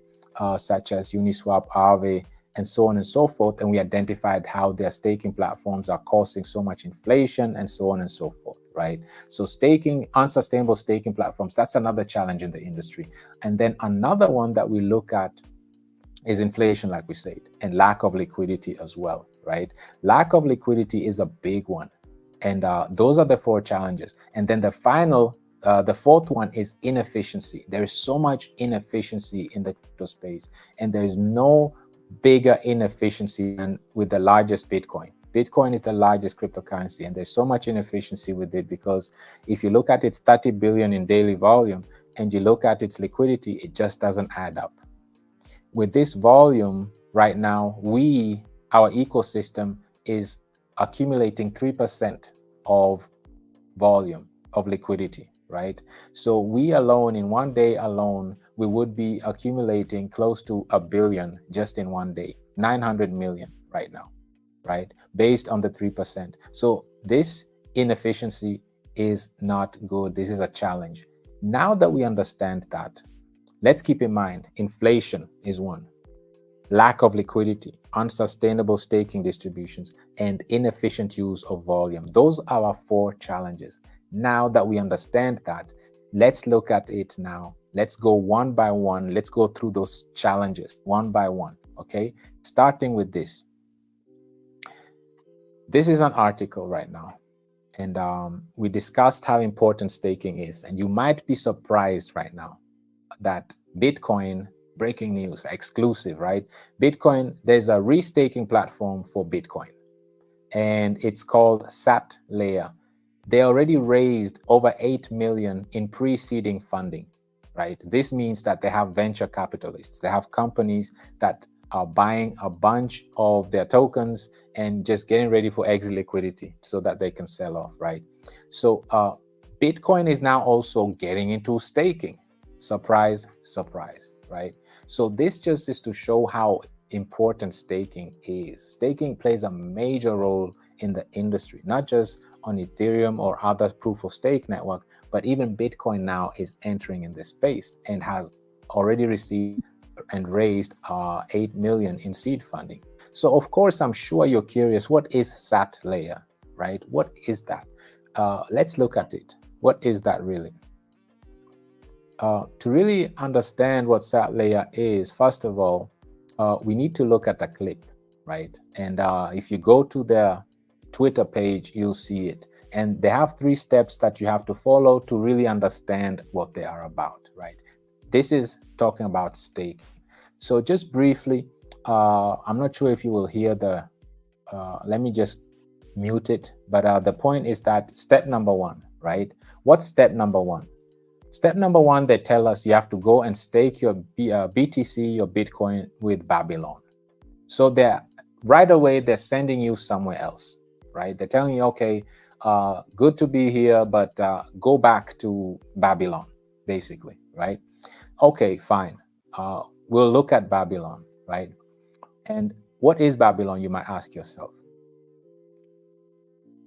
Such as Uniswap, Aave, and so on and so forth. And we identified how their staking platforms are causing so much inflation and so on and so forth, right? So staking, unsustainable staking platforms, that's another challenge in the industry. And then another one that we look at is inflation, like we said, and lack of liquidity as well, right? Lack of liquidity is a big one. And those are the four challenges. And then the fourth one is inefficiency. There is so much inefficiency in the crypto space, and there is no bigger inefficiency than with the largest Bitcoin. Bitcoin is the largest cryptocurrency, and there's so much inefficiency with it because if you look at its 30 billion in daily volume and you look at its liquidity, it just doesn't add up. With this volume right now, our ecosystem is accumulating 3% of volume of liquidity, right? So we alone, in one day alone, we would be accumulating close to 1 billion just in one day, 900 million right now, right? Based on the 3%. So this inefficiency is not good. This is a challenge. Now that we understand that, let's keep in mind, inflation is one, lack of liquidity, unsustainable staking distributions, and inefficient use of volume. Those are our four challenges. Now that we understand that, let's look at it now. Let's go one by one. Let's go through those challenges one by one, okay? Starting with this. This is an article right now, and we discussed how important staking is, and you might be surprised right now that Bitcoin, breaking news, exclusive, right? Bitcoin, there's a restaking platform for Bitcoin, and it's called SAT Layer. They already raised over 8 million in pre-seeding funding. right? This means that they have venture capitalists. They have companies that are buying a bunch of their tokens and just getting ready for exit liquidity so that they can sell off, right? So Bitcoin is now also getting into staking. Surprise, surprise, right? So this just is to show how important staking is. Staking plays a major role in the industry, not just on Ethereum or other proof of stake network, but even Bitcoin now is entering in this space and has already received and raised 8 million in seed funding. So of course, I'm sure you're curious, what is SAT layer, right? What is that? Let's look at it. What is that really? To really understand what SAT layer is, first of all, we need to look at a clip, right? And if you go to their Twitter page, you'll see it. And they have 3 steps that you have to follow to really understand what they are about, right? This is talking about stake. So just briefly, I'm not sure if you will hear the, let me just mute it. But the point is that step number 1, right? What's step number 1? Step number 1, they tell us you have to go and stake your BTC, your Bitcoin with Babylon. So right away, they're sending you somewhere else, right? They're telling you, okay, good to be here, but go back to Babylon, basically, right? Okay, fine. We'll look at Babylon, right? And what is Babylon, you might ask yourself,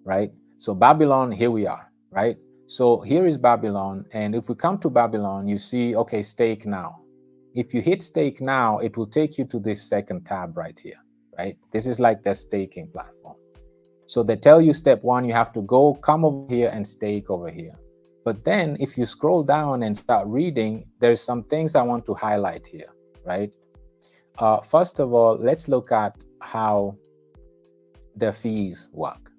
right? So Babylon, here we are, right? So here is Babylon. And if we come to Babylon, you see, okay, stake now. If you hit stake now, it will take you to this second tab right here, right? This is like the staking platform. So they tell you step 1, you have to come over here and stake over here. But then if you scroll down and start reading, there's some things I want to highlight here, right? First of all, let's look at how the fees work.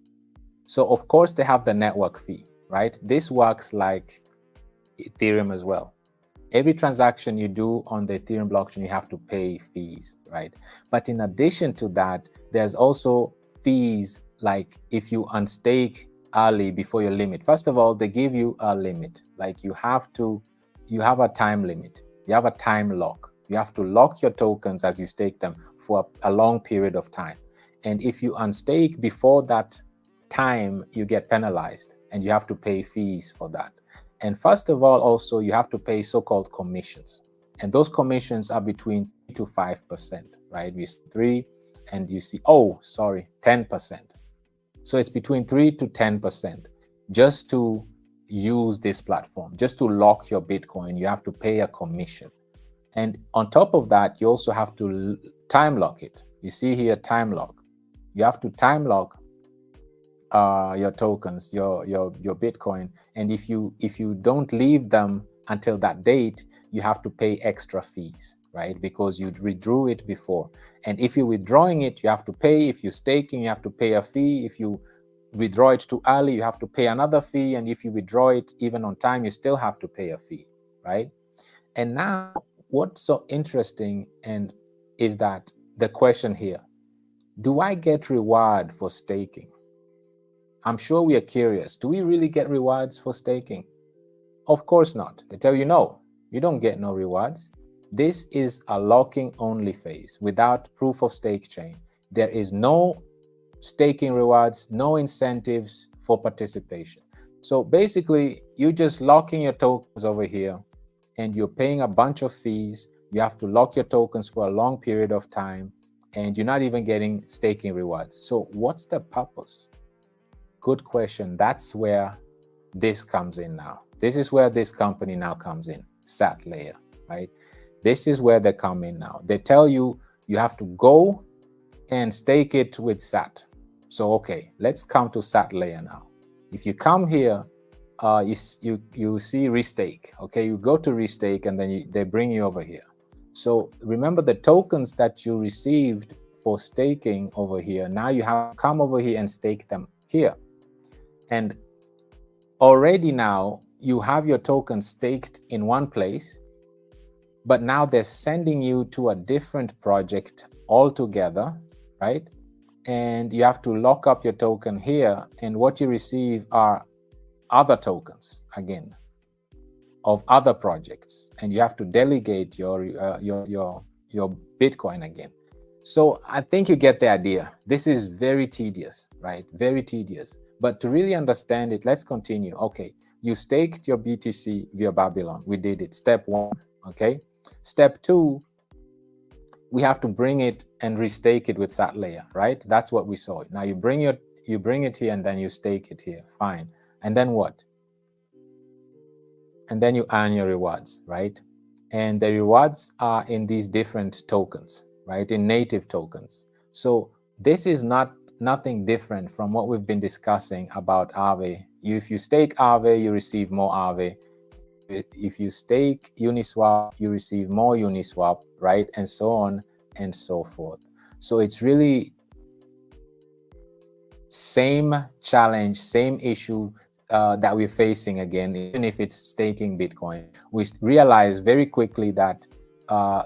So of course they have the network fee, right? This works like Ethereum as well. Every transaction you do on the Ethereum blockchain, you have to pay fees, right? But in addition to that, there's also fees like if you unstake early before your limit. First of all, they give you a limit. Like you have a time limit. You have a time lock. You have to lock your tokens as you stake them for a long period of time. And if you unstake before that time, you get penalized and you have to pay fees for that. And first of all, also, you have to pay so-called commissions. And those commissions are between 3 to 5%, right? We see 3 and you see, 10%. So it's between 3 to 10% just to use this platform. Just to lock your Bitcoin, you have to pay a commission. And on top of that, you also have to time lock it. You see here, time lock. You have to time lock your tokens, your Bitcoin. And if you don't leave them until that date, you have to pay extra fees, right? Because you withdrew it before. And if you're withdrawing it, you have to pay. If you're staking, you have to pay a fee. If you withdraw it too early, you have to pay another fee. And if you withdraw it even on time, you still have to pay a fee, right? And now what's so interesting and is that the question here, do I get reward for staking? I'm sure we are curious. Do we really get rewards for staking? Of course not. They tell you, no, you don't get no rewards. This is a locking only phase without proof of stake chain. There is no staking rewards, no incentives for participation. So basically, you're just locking your tokens over here and you're paying a bunch of fees. You have to lock your tokens for a long period of time and you're not even getting staking rewards. So what's the purpose? Good question. That's where this comes in now. This is where this company now comes in, SAT layer, right? This is where they come in now. They tell you, you have to go and stake it with SAT. So, okay, let's come to SAT layer now. If you come here, you see restake. Okay, you go to restake and then they bring you over here. So remember the tokens that you received for staking over here. Now you have to come over here and stake them here. And already now you have your tokens staked in one place, but now they're sending you to a different project altogether, right? And you have to lock up your token here, and what you receive are other tokens again. of other projects, and you have to delegate your Bitcoin again. So I think you get the idea. This is very tedious, right? Very tedious. But to really understand it, let's continue. Okay, you staked your BTC via Babylon. We did it. Step 1. Okay. Step 2, we have to bring it and restake it with SatLayer, right? That's what we saw. Now you bring it here and then you stake it here. Fine. And then what? And then you earn your rewards, right? And the rewards are in these different tokens, right? In native tokens. So this is nothing different from what we've been discussing about Aave. If you stake Aave, you receive more Aave. If you stake Uniswap, you receive more Uniswap, right? And so on and so forth. So it's really same challenge, same issue that we're facing again, even if it's staking Bitcoin. We realize very quickly that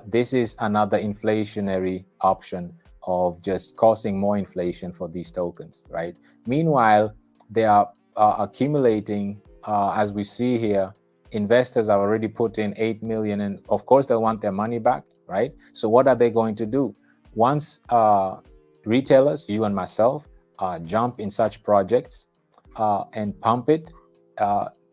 this is another inflationary option of just causing more inflation for these tokens, right? Meanwhile, they are accumulating, as we see here. Investors have already put in 8 million, and of course they want their money back, right? So what are they going to do? Once retailers, you and myself, jump in such projects and pump it,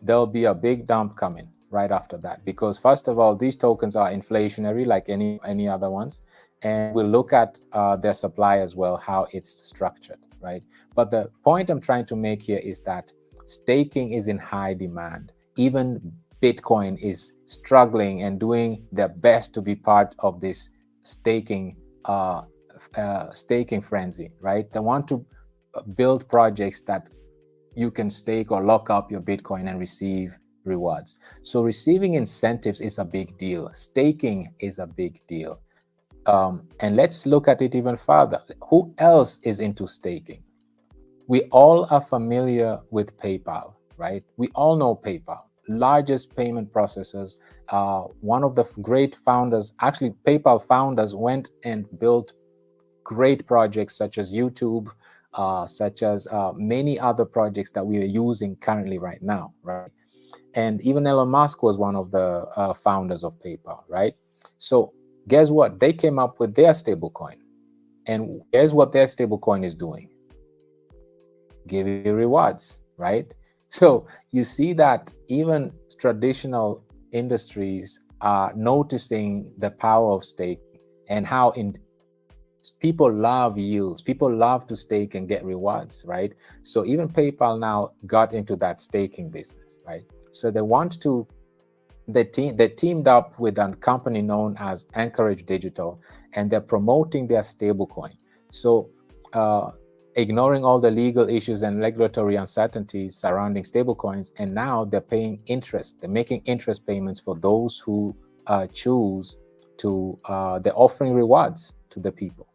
there'll be a big dump coming right after that, because first of all, these tokens are inflationary like any other ones, and we'll look at their supply as well, how it's structured, right? But the point I'm trying to make here is that staking is in high demand. Even Bitcoin is struggling and doing their best to be part of this staking frenzy, right? They want to build projects that you can stake or lock up your Bitcoin and receive rewards. So receiving incentives is a big deal. Staking is a big deal. And let's look at it even further. Who else is into staking? We all are familiar with PayPal, right? We all know PayPal, largest payment processors. One of the great founders, actually PayPal founders, went and built great projects such as YouTube, such as many other projects that we are using currently right now, right? And even Elon Musk was one of the founders of PayPal, right? So guess what? They came up with their stablecoin. And guess what their stablecoin is doing? Giving you rewards, right? So you see that even traditional industries are noticing the power of staking and how people love yields. People love to stake and get rewards, right? So even PayPal now got into that staking business, right? So they teamed up with a company known as Anchorage Digital, and they're promoting their stablecoin. So ignoring all the legal issues and regulatory uncertainties surrounding stablecoins, and now they're paying interest. They're making interest payments for those who choose to, they're offering rewards to the people,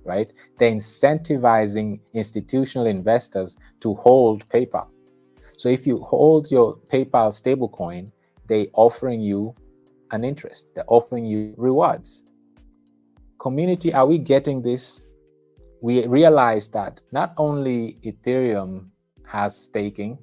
right? They're incentivizing institutional investors to hold PayPal. So if you hold your PayPal stablecoin, they're offering you an interest. They're offering you rewards. Community, are we getting this? We realize that not only Ethereum has staking,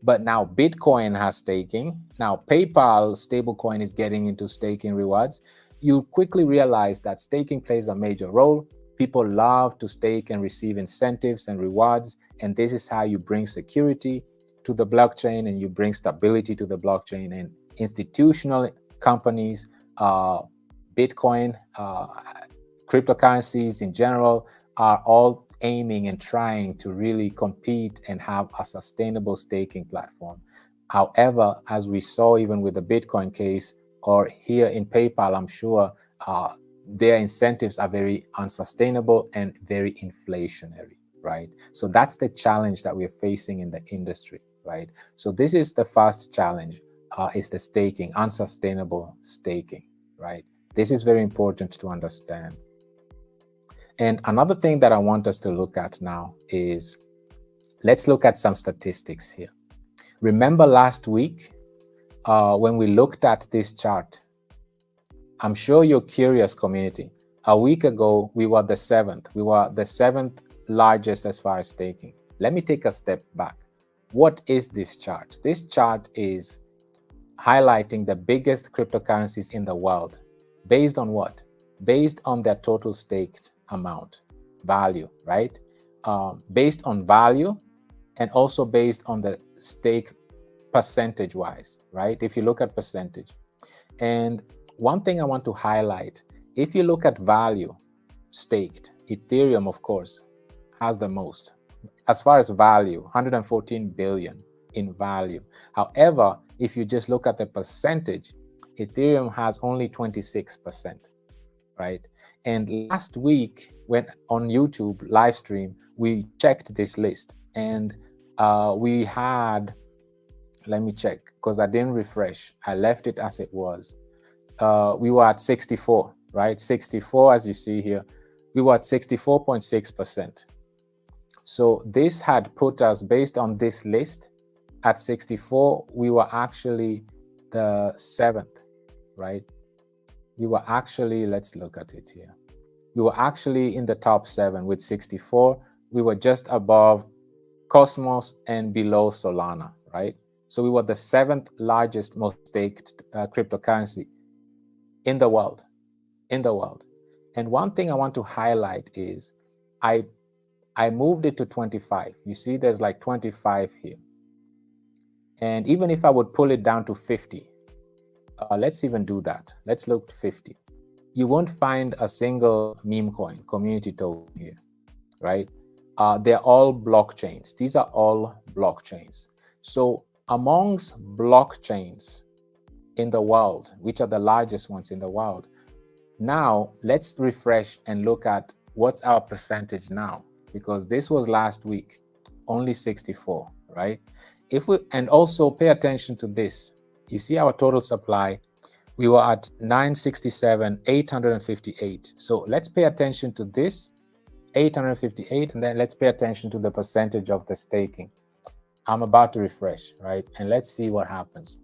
but now Bitcoin has staking. Now PayPal stablecoin is getting into staking rewards. You quickly realize that staking plays a major role. People love to stake and receive incentives and rewards, and this is how you bring security to the blockchain and you bring stability to the blockchain. And institutional companies, Bitcoin, cryptocurrencies in general, are all aiming and trying to really compete and have a sustainable staking platform. However, as we saw even with the Bitcoin case, or here in PayPal, I'm sure their incentives are very unsustainable and very inflationary, right? So that's the challenge that we're facing in the industry, right? So this is the first challenge, is the staking, unsustainable staking, right? This is very important to understand. And another thing that I want us to look at now is, let's look at some statistics here. Remember last week when we looked at this chart? I'm sure you're curious, community. A week ago, we were the seventh. We were the seventh largest as far as staking. Let me take a step back. What is this chart? This chart is highlighting the biggest cryptocurrencies in the world. Based on what? Based on their total staked amount, value, right? Based on value, and also based on the stake percentage-wise, right? If you look at percentage. And one thing I want to highlight, if you look at value staked, Ethereum, of course, has the most. As far as value, 114 billion in value. However, if you just look at the percentage, Ethereum has only 26%, right? And last week, when on YouTube live stream, we checked this list, and we had, let me check, because I didn't refresh. I left it as it was. We were at 64, right? 64, as you see here, we were at 64.6%. So this had put us, based on this list, at 64, we were actually the 7th, right? We were actually, let's look at it here. We were actually in the top 7 with 64. We were just above Cosmos and below Solana, right? So we were the 7th largest, most staked cryptocurrency in the world, And one thing I want to highlight is I moved it to 25. You see, there's like 25 here. And even if I would pull it down to 50, let's even do that. Let's look to 50. You won't find a single meme coin, community token here, right? They're all blockchains. These are all blockchains. So amongst blockchains in the world, which are the largest ones in the world, now let's refresh and look at what's our percentage now, because this was last week, only 64, right? And also pay attention to this. You see our total supply, we were at 967, 858. So let's pay attention to this, 858, and then let's pay attention to the percentage of the staking. I'm about to refresh, right? And let's see what happens.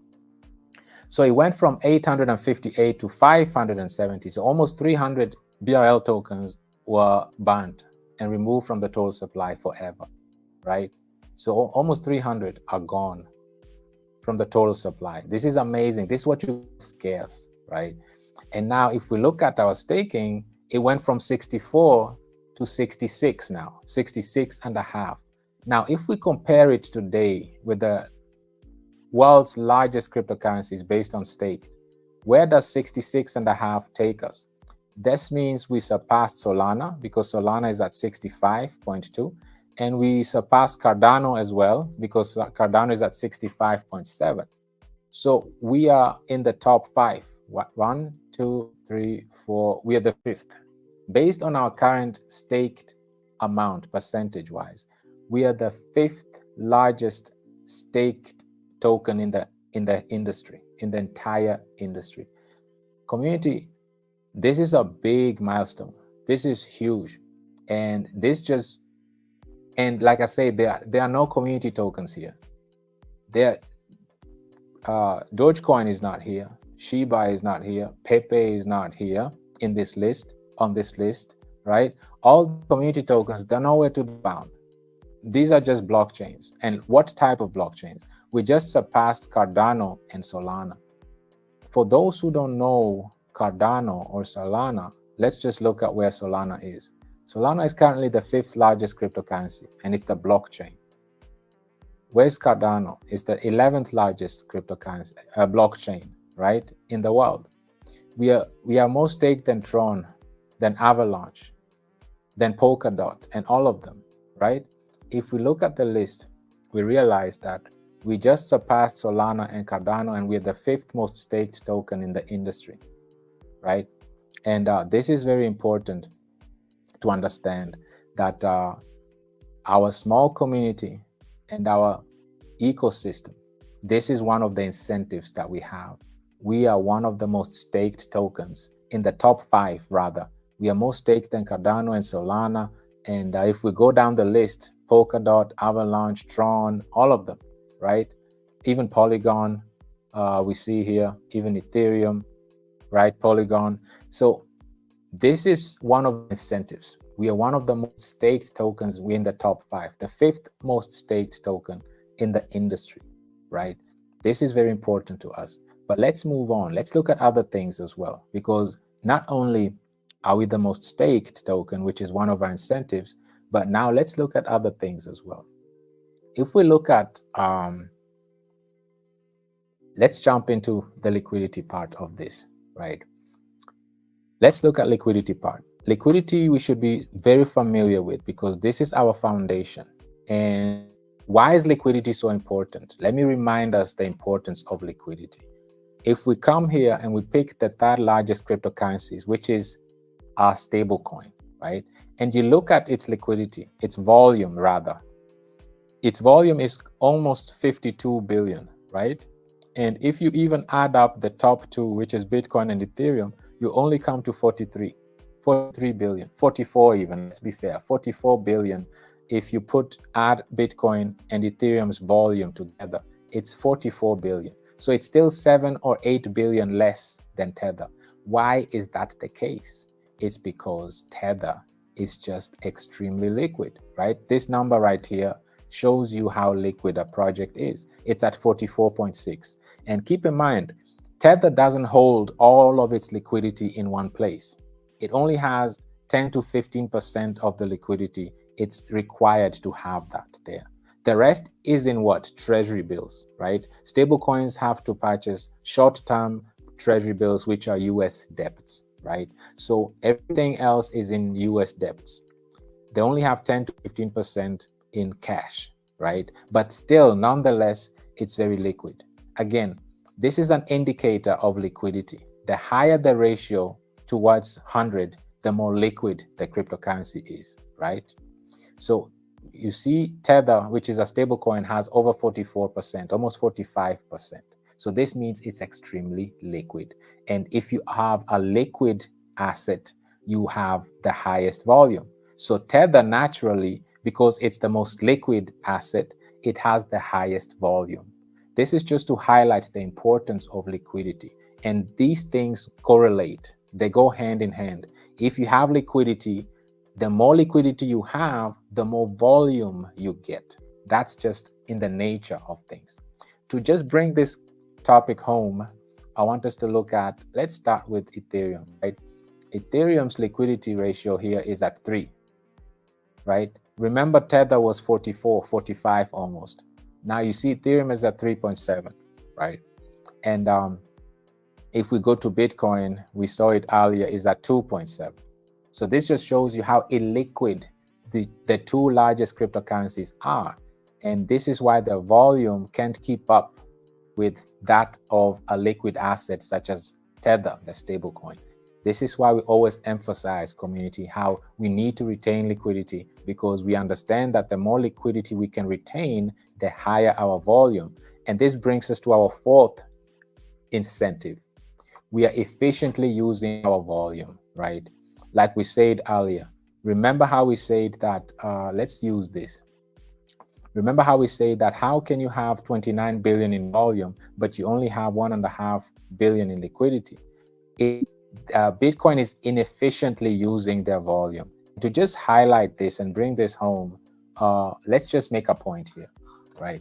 So it went from 858 to 570. So almost 300 BRL tokens were banned and removed from the total supply forever, right? So almost 300 are gone from the total supply. This is amazing. This is what you scarce, right? And now if we look at our staking, it went from 64 to 66 now, 66 and a half. Now, if we compare it today with the world's largest cryptocurrencies based on staked, where does 66 and a half take us? This means we surpassed Solana, because Solana is at 65.2, and we surpassed Cardano as well, because Cardano is at 65.7. So we are in the top 5. 1, 2, 3, 4. We are the 5th. Based on our current staked amount, percentage-wise, we are the 5th largest staked token in the industry, in the entire industry. Community, this is a big milestone. This is huge. And like I say, there are no community tokens here. Dogecoin is not here. Shiba is not here. Pepe is not here in this list, on this list, right? All community tokens, they're nowhere to be found. These are just blockchains. And what type of blockchains? We just surpassed Cardano and Solana. For those who don't know Cardano or Solana, let's just look at where Solana is. Solana is currently the 5th largest cryptocurrency, and it's the blockchain. Where's Cardano? It's the 11th largest cryptocurrency, blockchain, right, in the world. We are more staked than Tron, than Avalanche, than Polkadot, and all of them, right? If we look at the list, we realize that we just surpassed Solana and Cardano, and we're the 5th most staked token in the industry, right? And this is very important to understand, that our small community and our ecosystem, this is one of the incentives that we have. We are one of the most staked tokens in the top 5, rather. We are more staked than Cardano and Solana. And if we go down the list, Polkadot, Avalanche, Tron, all of them, right? Even Polygon, we see here, even Ethereum, right? Polygon. So this is one of the incentives. We are one of the most staked tokens. We're in the top 5, the 5th most staked token in the industry, right? This is very important to us. But let's move on. Let's look at other things as well, because not only are we the most staked token, which is one of our incentives, but now let's look at other things as well. If we look at, let's jump into the liquidity part of this, right? Let's look at liquidity part. Liquidity we should be very familiar with, because this is our foundation. And why is liquidity so important? Let me remind us the importance of liquidity. If we come here and we pick the third largest cryptocurrencies, which is our stable coin, right? And you look at its liquidity, its volume rather. Its volume is almost 52 billion, right? And if you even add up the top two, which is Bitcoin and Ethereum, you only come to 43 billion, 44 even, let's be fair, 44 billion. If you add Bitcoin and Ethereum's volume together, it's 44 billion. So it's still 7 or 8 billion less than Tether. Why is that the case? It's because Tether is just extremely liquid, right? This number right here shows you how liquid a project is. It's at 44.6. And keep in mind, Tether doesn't hold all of its liquidity in one place. It only has 10 to 15% of the liquidity it's required to have that there. The rest is in what? Treasury bills, right? Stable coins have to purchase short-term treasury bills, which are US debts, right? So everything else is in US debts. They only have 10 to 15% in cash, right? But still, nonetheless, it's very liquid. Again, this is an indicator of liquidity. The higher the ratio towards 100, the more liquid the cryptocurrency is, right? So you see Tether, which is a stable coin, has over 44%, almost 45%. So this means it's extremely liquid. And if you have a liquid asset, you have the highest volume. So Tether naturally, because it's the most liquid asset, it has the highest volume. This is just to highlight the importance of liquidity. And these things correlate. They go hand in hand. If you have liquidity, the more liquidity you have, the more volume you get. That's just in the nature of things. To just bring this topic home, I want us to look at, let's start with Ethereum, right? Ethereum's liquidity ratio here is at 3, right? Remember, Tether was 44, 45 almost. Now you see Ethereum is at 3.7, right? And if we go to Bitcoin, we saw it earlier, is at 2.7. So this just shows you how illiquid the two largest cryptocurrencies are. And this is why the volume can't keep up with that of a liquid asset such as Tether, the stablecoin. This is why we always emphasize, community, how we need to retain liquidity, because we understand that the more liquidity we can retain, the higher our volume. And this brings us to our fourth incentive. We are efficiently using our volume, right? Like we said earlier. Remember how we said that, let's use this. Remember how we say that how can you have 29 billion in volume, but you only have 1.5 billion in liquidity? Bitcoin is inefficiently using their volume. To just highlight this and bring this home, let's just make a point here, right?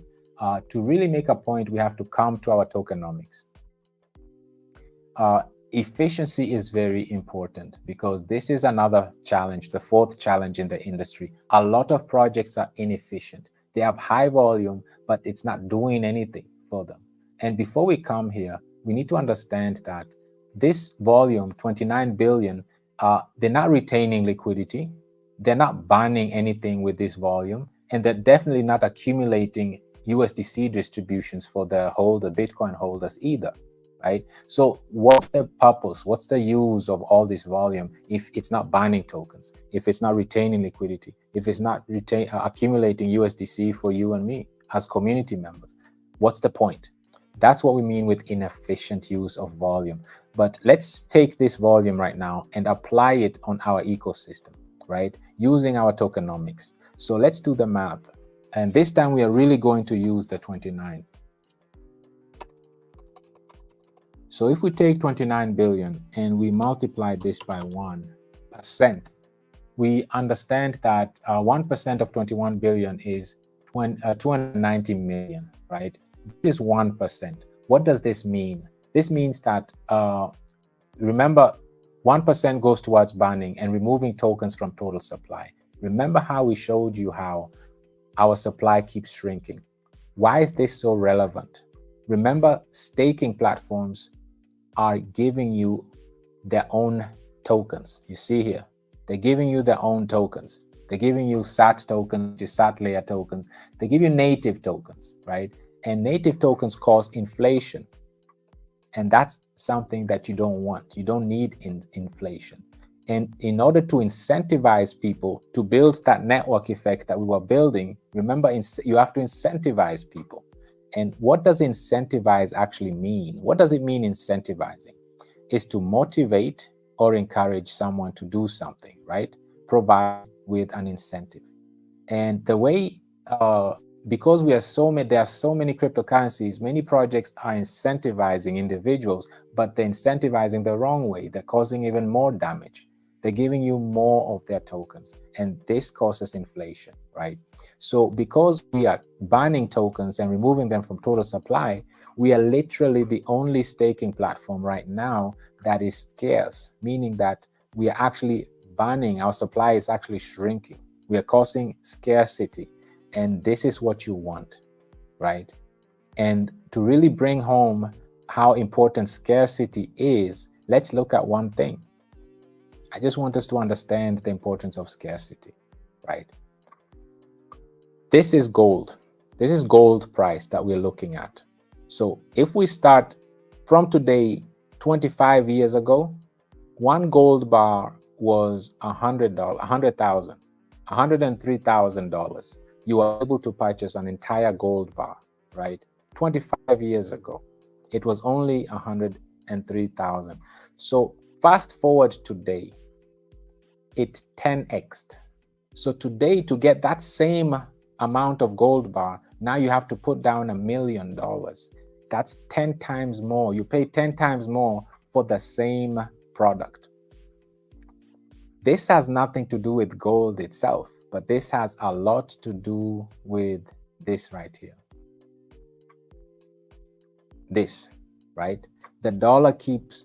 To really make a point, we have to come to our tokenomics. Efficiency is very important, because this is another challenge, the fourth challenge in the industry. A lot of projects are inefficient. They have high volume, but it's not doing anything for them. And before we come here, we need to understand that this volume, 29 billion, they're not retaining liquidity. They're not burning anything with this volume, and they're definitely not accumulating USDC distributions for the Bitcoin holders either, right? So what's the purpose? What's the use of all this volume if it's not burning tokens, if it's not retaining liquidity, if it's not accumulating USDC for you and me as community members? What's the point? That's what we mean with inefficient use of volume. But let's take this volume right now and apply it on our ecosystem, right? Using our tokenomics. So let's do the math. And this time we are really going to use the 29. So if we take 29 billion and we multiply this by 1%, we understand that 1% of 21 billion is 290 million, right? This is 1%. What does this mean? This means that, remember, 1% goes towards banning and removing tokens from total supply. Remember how we showed you how our supply keeps shrinking. Why is this so relevant? Remember, staking platforms are giving you their own tokens. You see here, they're giving you their own tokens. They're giving you SAT tokens, which is SAT layer tokens. They give you native tokens, right? And native tokens cause inflation. And that's something that you don't want. You don't need inflation. And in order to incentivize people to build that network effect that we were building, remember, you have to incentivize people. And what does incentivize actually mean? What does it mean, incentivizing? Is to motivate or encourage someone to do something, right? Provide with an incentive. And the way, because there are so many cryptocurrencies, many projects are incentivizing individuals, but they're incentivizing the wrong way. They're causing even more damage. They're giving you more of their tokens, and this causes inflation, right? So because we are banning tokens and removing them from total supply, we are literally the only staking platform right now that is scarce, meaning that we are actually banning, our supply is actually shrinking. We are causing scarcity, and this is what you want, right? And to really bring home how important scarcity is, let's look at one thing. I just want us to understand the importance of scarcity, right? This is gold. This is gold price that we're looking at. So if we start from today, 25 years ago, one gold bar was $100,000, $103,000. You were able to purchase an entire gold bar, right? 25 years ago, it was only 103,000. So fast forward today, it 10x'd. So today, to get that same amount of gold bar, now you have to put down $1 million. That's 10 times more. You pay 10 times more for the same product. This has nothing to do with gold itself, but this has a lot to do with this right here. This, right? The dollar keeps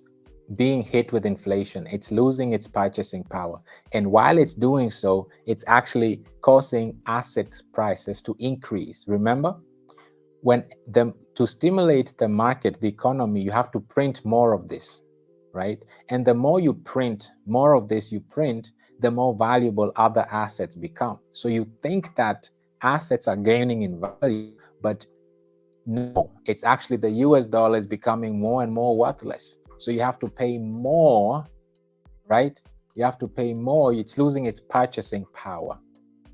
being hit with inflation. It's losing its purchasing power. And while it's doing so, it's actually causing asset prices to increase. Remember, to stimulate the market, the economy, you have to print more of this, right? And the more you print, more of this you print, the more valuable other assets become. So you think that assets are gaining in value, but no, it's actually the US dollar is becoming more and more worthless. So you have to pay more, right? You have to pay more. It's losing its purchasing power,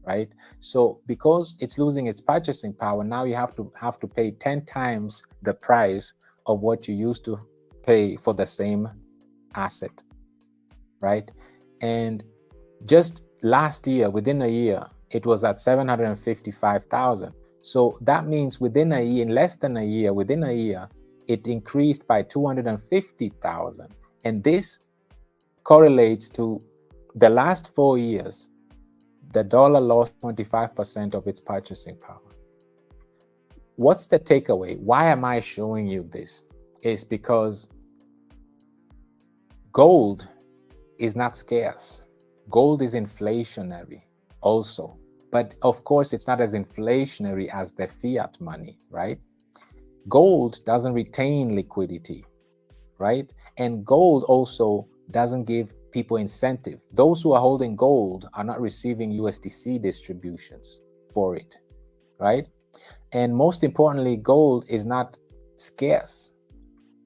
right? So because it's losing its purchasing power, now you have to pay 10 times the price of what you used to pay for the same asset, right? And just last year, within a year, it was at 755,000. So that means within a year, in less than a year, within a year, it increased by 250,000. And this correlates to the last 4 years, the dollar lost 25% of its purchasing power. What's the takeaway? Why am I showing you this? Is because gold is not scarce. Gold is inflationary also. But of course, it's not as inflationary as the fiat money, right? Gold doesn't retain liquidity, right? And gold also doesn't give people incentive. Those who are holding gold are not receiving USDC distributions for it, right? And most importantly, gold is not scarce,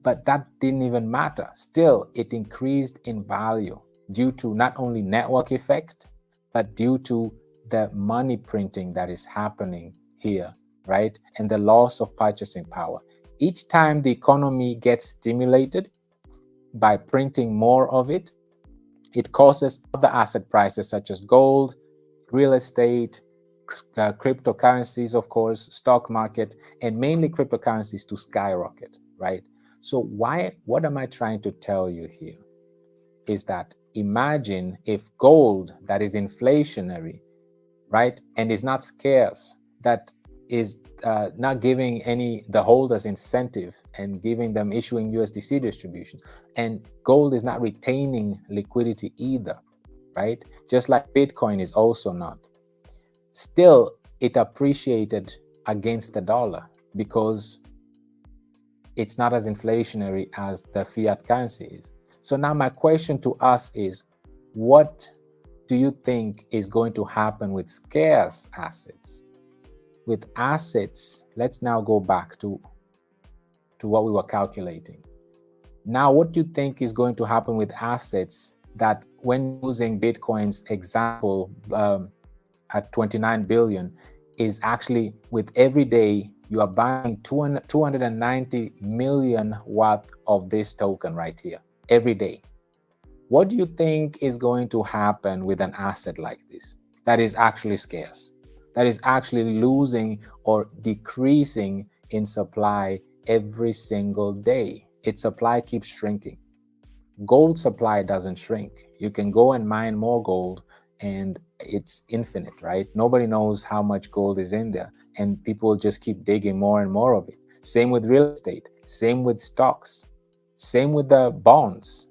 but that didn't even matter. Still, it increased in value due to not only network effect, but due to the money printing that is happening here, right? And the loss of purchasing power. Each time the economy gets stimulated by printing more of it, it causes other asset prices such as gold, real estate, cryptocurrencies, of course, stock market, and mainly cryptocurrencies to skyrocket, right? So what am I trying to tell you here? Is that imagine if gold that is inflationary, right, and is not scarce, that is not giving the holders incentive and giving them issuing USDC distributions. And gold is not retaining liquidity either, right? Just like Bitcoin is also not. Still, it appreciated against the dollar because it's not as inflationary as the fiat currency is. So now my question to us is, what do you think is going to happen with scarce assets? With assets, let's now go back to what we were calculating. Now, what do you think is going to happen with assets that, when using Bitcoin's example at 29 billion, is actually with every day you are buying 290 million worth of this token right here every day? What do you think is going to happen with an asset like this that is actually scarce, that is actually losing or decreasing in supply every single day? Its supply keeps shrinking. Gold supply doesn't shrink. You can go and mine more gold and it's infinite, right? Nobody knows how much gold is in there, and people just keep digging more and more of it. Same with real estate, same with stocks, same with the bonds,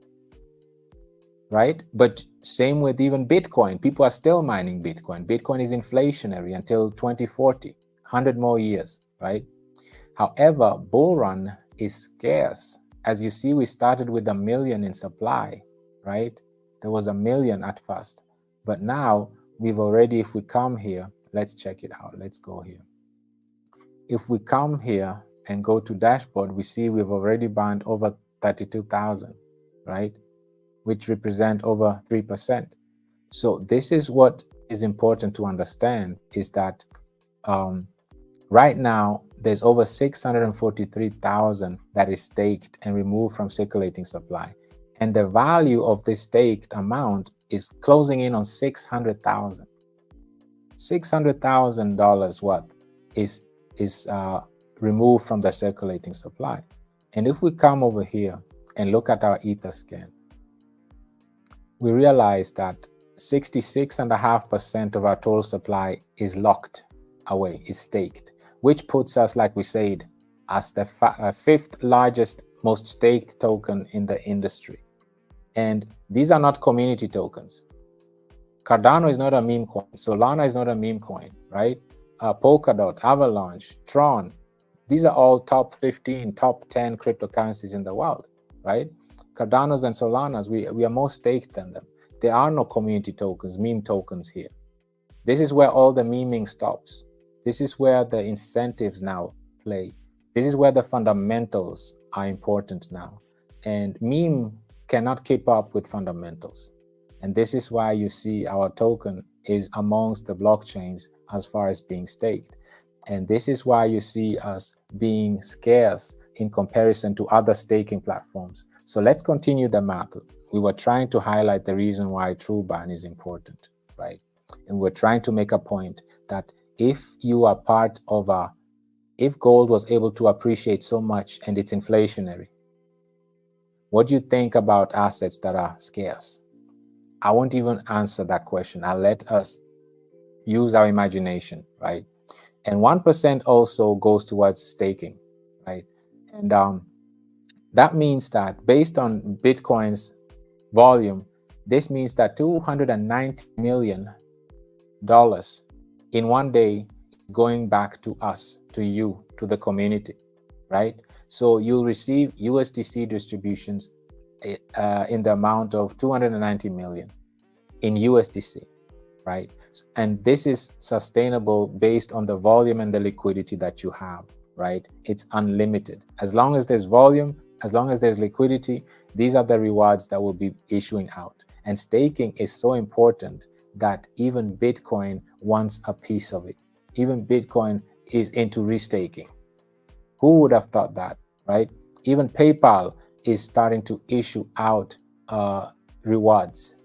right? But same with even Bitcoin. People are still mining Bitcoin. Bitcoin is inflationary until 2040, 100 more years, right? However, Bullrun is scarce. As you see, we started with 1 million in supply, right? There was 1 million at first, but now we've already, if we come here, let's check it out. Let's go here. If we come here and go to dashboard, we see we've already burned over 32,000, right? Which represent over 3%. So this is what is important to understand, is that right now there's over 643,000 that is staked and removed from circulating supply. And the value of this staked amount is closing in on $600,000. $600,000 worth is removed from the circulating supply. And if we come over here and look at our Ether scan, we realize that 66.5% of our total supply is locked away, is staked, which puts us, like we said, as the fifth largest, most staked token in the industry. And these are not community tokens. Cardano is not a meme coin. Solana is not a meme coin, right? Polkadot, Avalanche, Tron, these are all top 15, top 10 cryptocurrencies in the world, right? Cardanos and Solanas, we are more staked than them. There are no community tokens, meme tokens here. This is where all the memeing stops. This is where the incentives now play. This is where the fundamentals are important now. And meme cannot keep up with fundamentals. And this is why you see our token is amongst the blockchains as far as being staked. And this is why you see us being scarce in comparison to other staking platforms. So let's continue the math. We were trying to highlight the reason why true burn is important, right? And we're trying to make a point that if you are part of if gold was able to appreciate so much and it's inflationary, what do you think about assets that are scarce? I won't even answer that question. I'll let us use our imagination, right? And 1% also goes towards staking, right? And that means that based on Bitcoin's volume, this means that $290 million in one day going back to us, to you, to the community, right? So you'll receive USDC distributions in the amount of 290 million in USDC, right? And this is sustainable based on the volume and the liquidity that you have, right? It's unlimited. As long as there's volume, as long as there's liquidity, these are the rewards that will be issuing out. And staking is so important that even Bitcoin wants a piece of it. Even Bitcoin is into restaking. Who would have thought that, right? Even PayPal is starting to issue out rewards.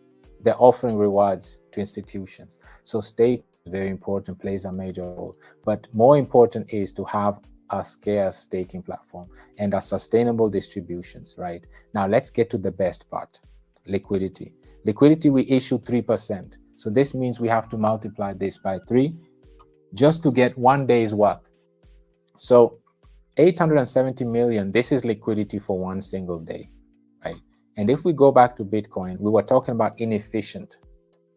They're offering rewards to institutions. So stake is very important, plays a major role. But more important is to have a scarce staking platform and a sustainable distributions, right? Now let's get to the best part, liquidity. Liquidity, we issue 3%. So this means we have to multiply this by 3 just to get 1 day's worth. So 870 million, this is liquidity for one single day, right? And if we go back to Bitcoin, we were talking about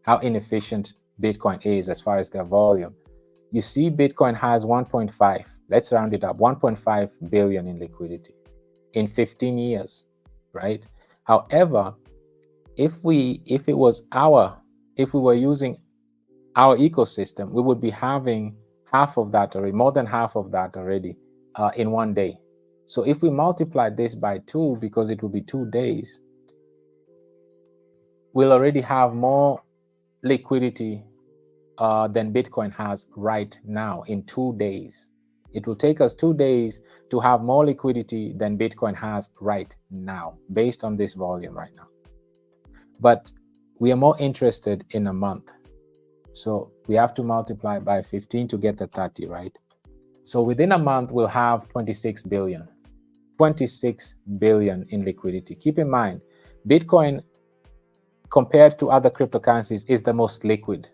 how inefficient Bitcoin is as far as their volume. You see Bitcoin has 1.5, let's round it up, 1.5 billion in liquidity in 15 years, right? However, if we were using our ecosystem, we would be having half of that, or more than half of that already in 1 day. So if we multiply this by 2, because it will be 2 days, we'll already have more liquidity than Bitcoin has right now in 2 days. It will take us 2 days to have more liquidity than Bitcoin has right now, based on this volume right now. But we are more interested in a month. So we have to multiply by 15 to get the 30, right? So within a month, we'll have 26 billion in liquidity. Keep in mind, Bitcoin, compared to other cryptocurrencies, is the most liquid,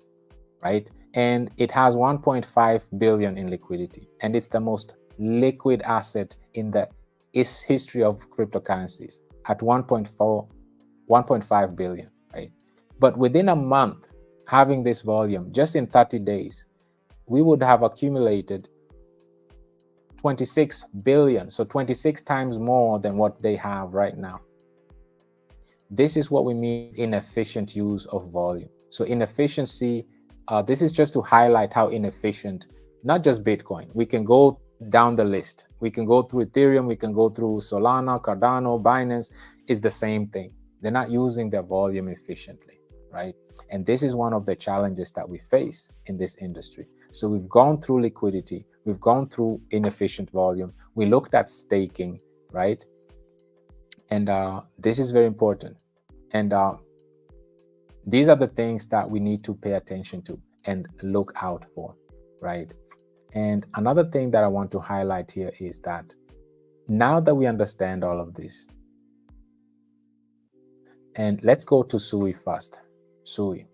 right? And it has 1.5 billion in liquidity. And it's the most liquid asset in the history of cryptocurrencies at 1.5 billion, right? But within a month, having this volume, just in 30 days, we would have accumulated 26 billion, so 26 times more than what they have right now. This is what we mean inefficient use of volume. So inefficiency, this is just to highlight how inefficient, not just Bitcoin, we can go down the list. We can go through Ethereum, we can go through Solana, Cardano, Binance, it's the same thing. They're not using their volume efficiently, right? And this is one of the challenges that we face in this industry. So we've gone through liquidity, we've gone through inefficient volume, we looked at staking, right? And this is very important. And these are the things that we need to pay attention to and look out for, right? And another thing that I want to highlight here is that now that we understand all of this, and let's go to Sui first. Sui.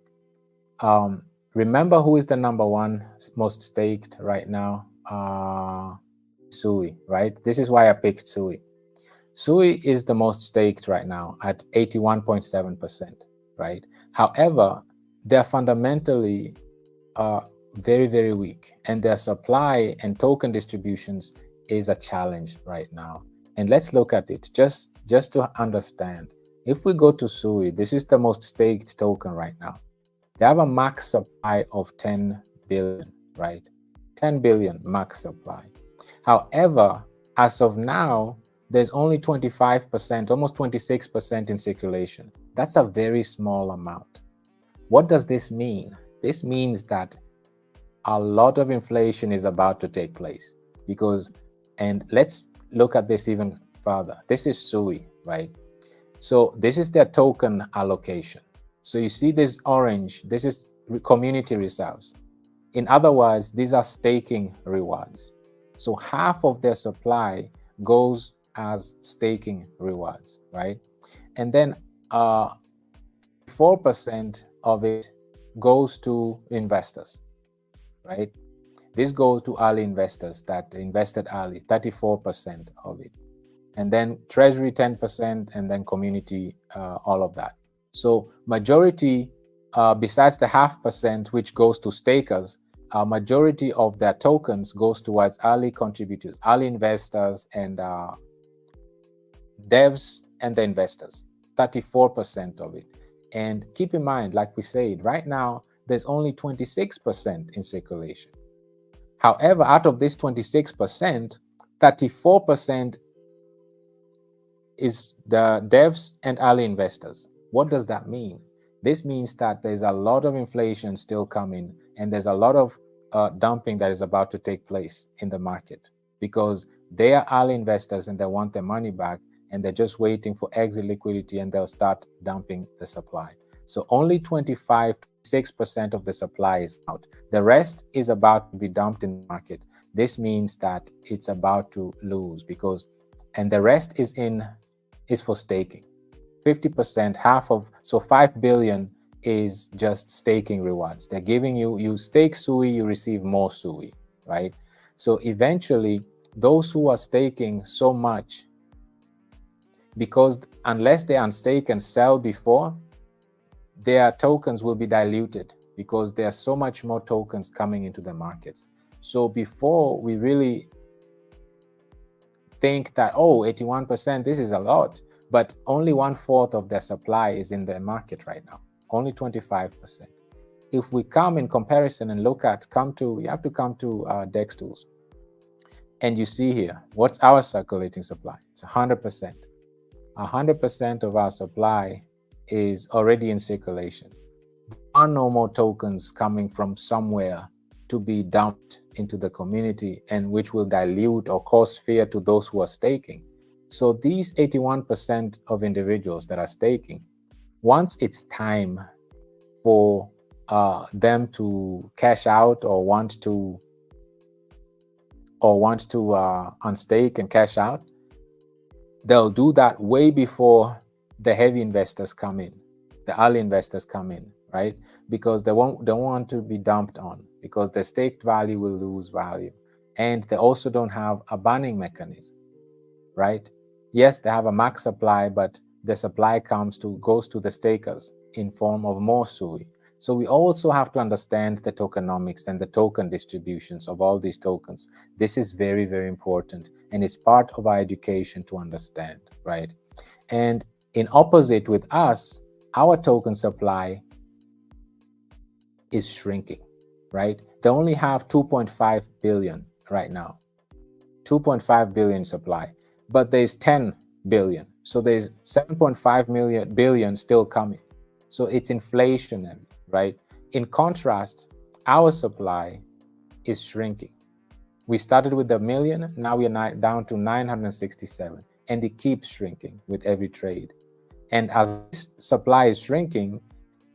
Remember who is the #1 most staked right now? Sui, right? This is why I picked Sui. Sui is the most staked right now at 81.7%, right? However, they're fundamentally very, very weak, and their supply and token distributions is a challenge right now. And let's look at it just to understand. If we go to Sui, this is the most staked token right now. They have a max supply of 10 billion, right? 10 billion max supply. However, as of now, there's only 25%, almost 26% in circulation. That's a very small amount. What does this mean? This means that a lot of inflation is about to take place because, and let's look at this even further. This is Sui, right? So this is their token allocation. So you see this orange, this is community reserves. In other words, these are staking rewards. So half of their supply goes as staking rewards, right? And then 4% of it goes to investors, right? This goes to early investors that invested early, 34% of it. And then treasury 10%, and then community, all of that. So majority, besides the 0.5% which goes to stakers, majority of their tokens goes towards early contributors, early investors, and devs and the investors, 34% of it. And keep in mind, like we said, right now, there's only 26% in circulation. However, out of this 26%, 34% is the devs and early investors. What does that mean? This means that there's a lot of inflation still coming, and there's a lot of dumping that is about to take place in the market because they are early investors and they want their money back, and they're just waiting for exit liquidity, and they'll start dumping the supply. So only 25-6% of the supply is out. The rest is about to be dumped in the market. This means that it's about to lose because, and the rest is for staking. 50%, half of, so 5 billion is just staking rewards. They're giving you stake SUI, you receive more SUI, right? So eventually, those who are staking so much, because unless they unstake and sell before, their tokens will be diluted because there's so much more tokens coming into the markets. So before we really think that, oh, 81%, this is a lot, but only 1/4 of their supply is in the market right now, only 25%. If we come in comparison and look at, you have to come to DEX tools. And you see here, what's our circulating supply? It's 100%. 100% of our supply is already in circulation. There are no more tokens coming from somewhere to be dumped into the community, and which will dilute or cause fear to those who are staking. So these 81% of individuals that are staking, once it's time for them to cash out or want to unstake and cash out, they'll do that way before the heavy investors come in, the early investors come in, right? Because they don't want to be dumped on, because the staked value will lose value. And they also don't have a banning mechanism, right? Yes, they have a max supply, but the supply goes to the stakers in form of more SUI. So we also have to understand the tokenomics and the token distributions of all these tokens. This is very, very important, and it's part of our education to understand, right? And in opposite with us, our token supply is shrinking, right? They only have 2.5 billion right now, 2.5 billion supply, but there's 10 billion. So there's 7.5 billion still coming. So it's inflationary, right? In contrast, our supply is shrinking. We started with 1 million, now we are down to 967, and it keeps shrinking with every trade. And as this supply is shrinking,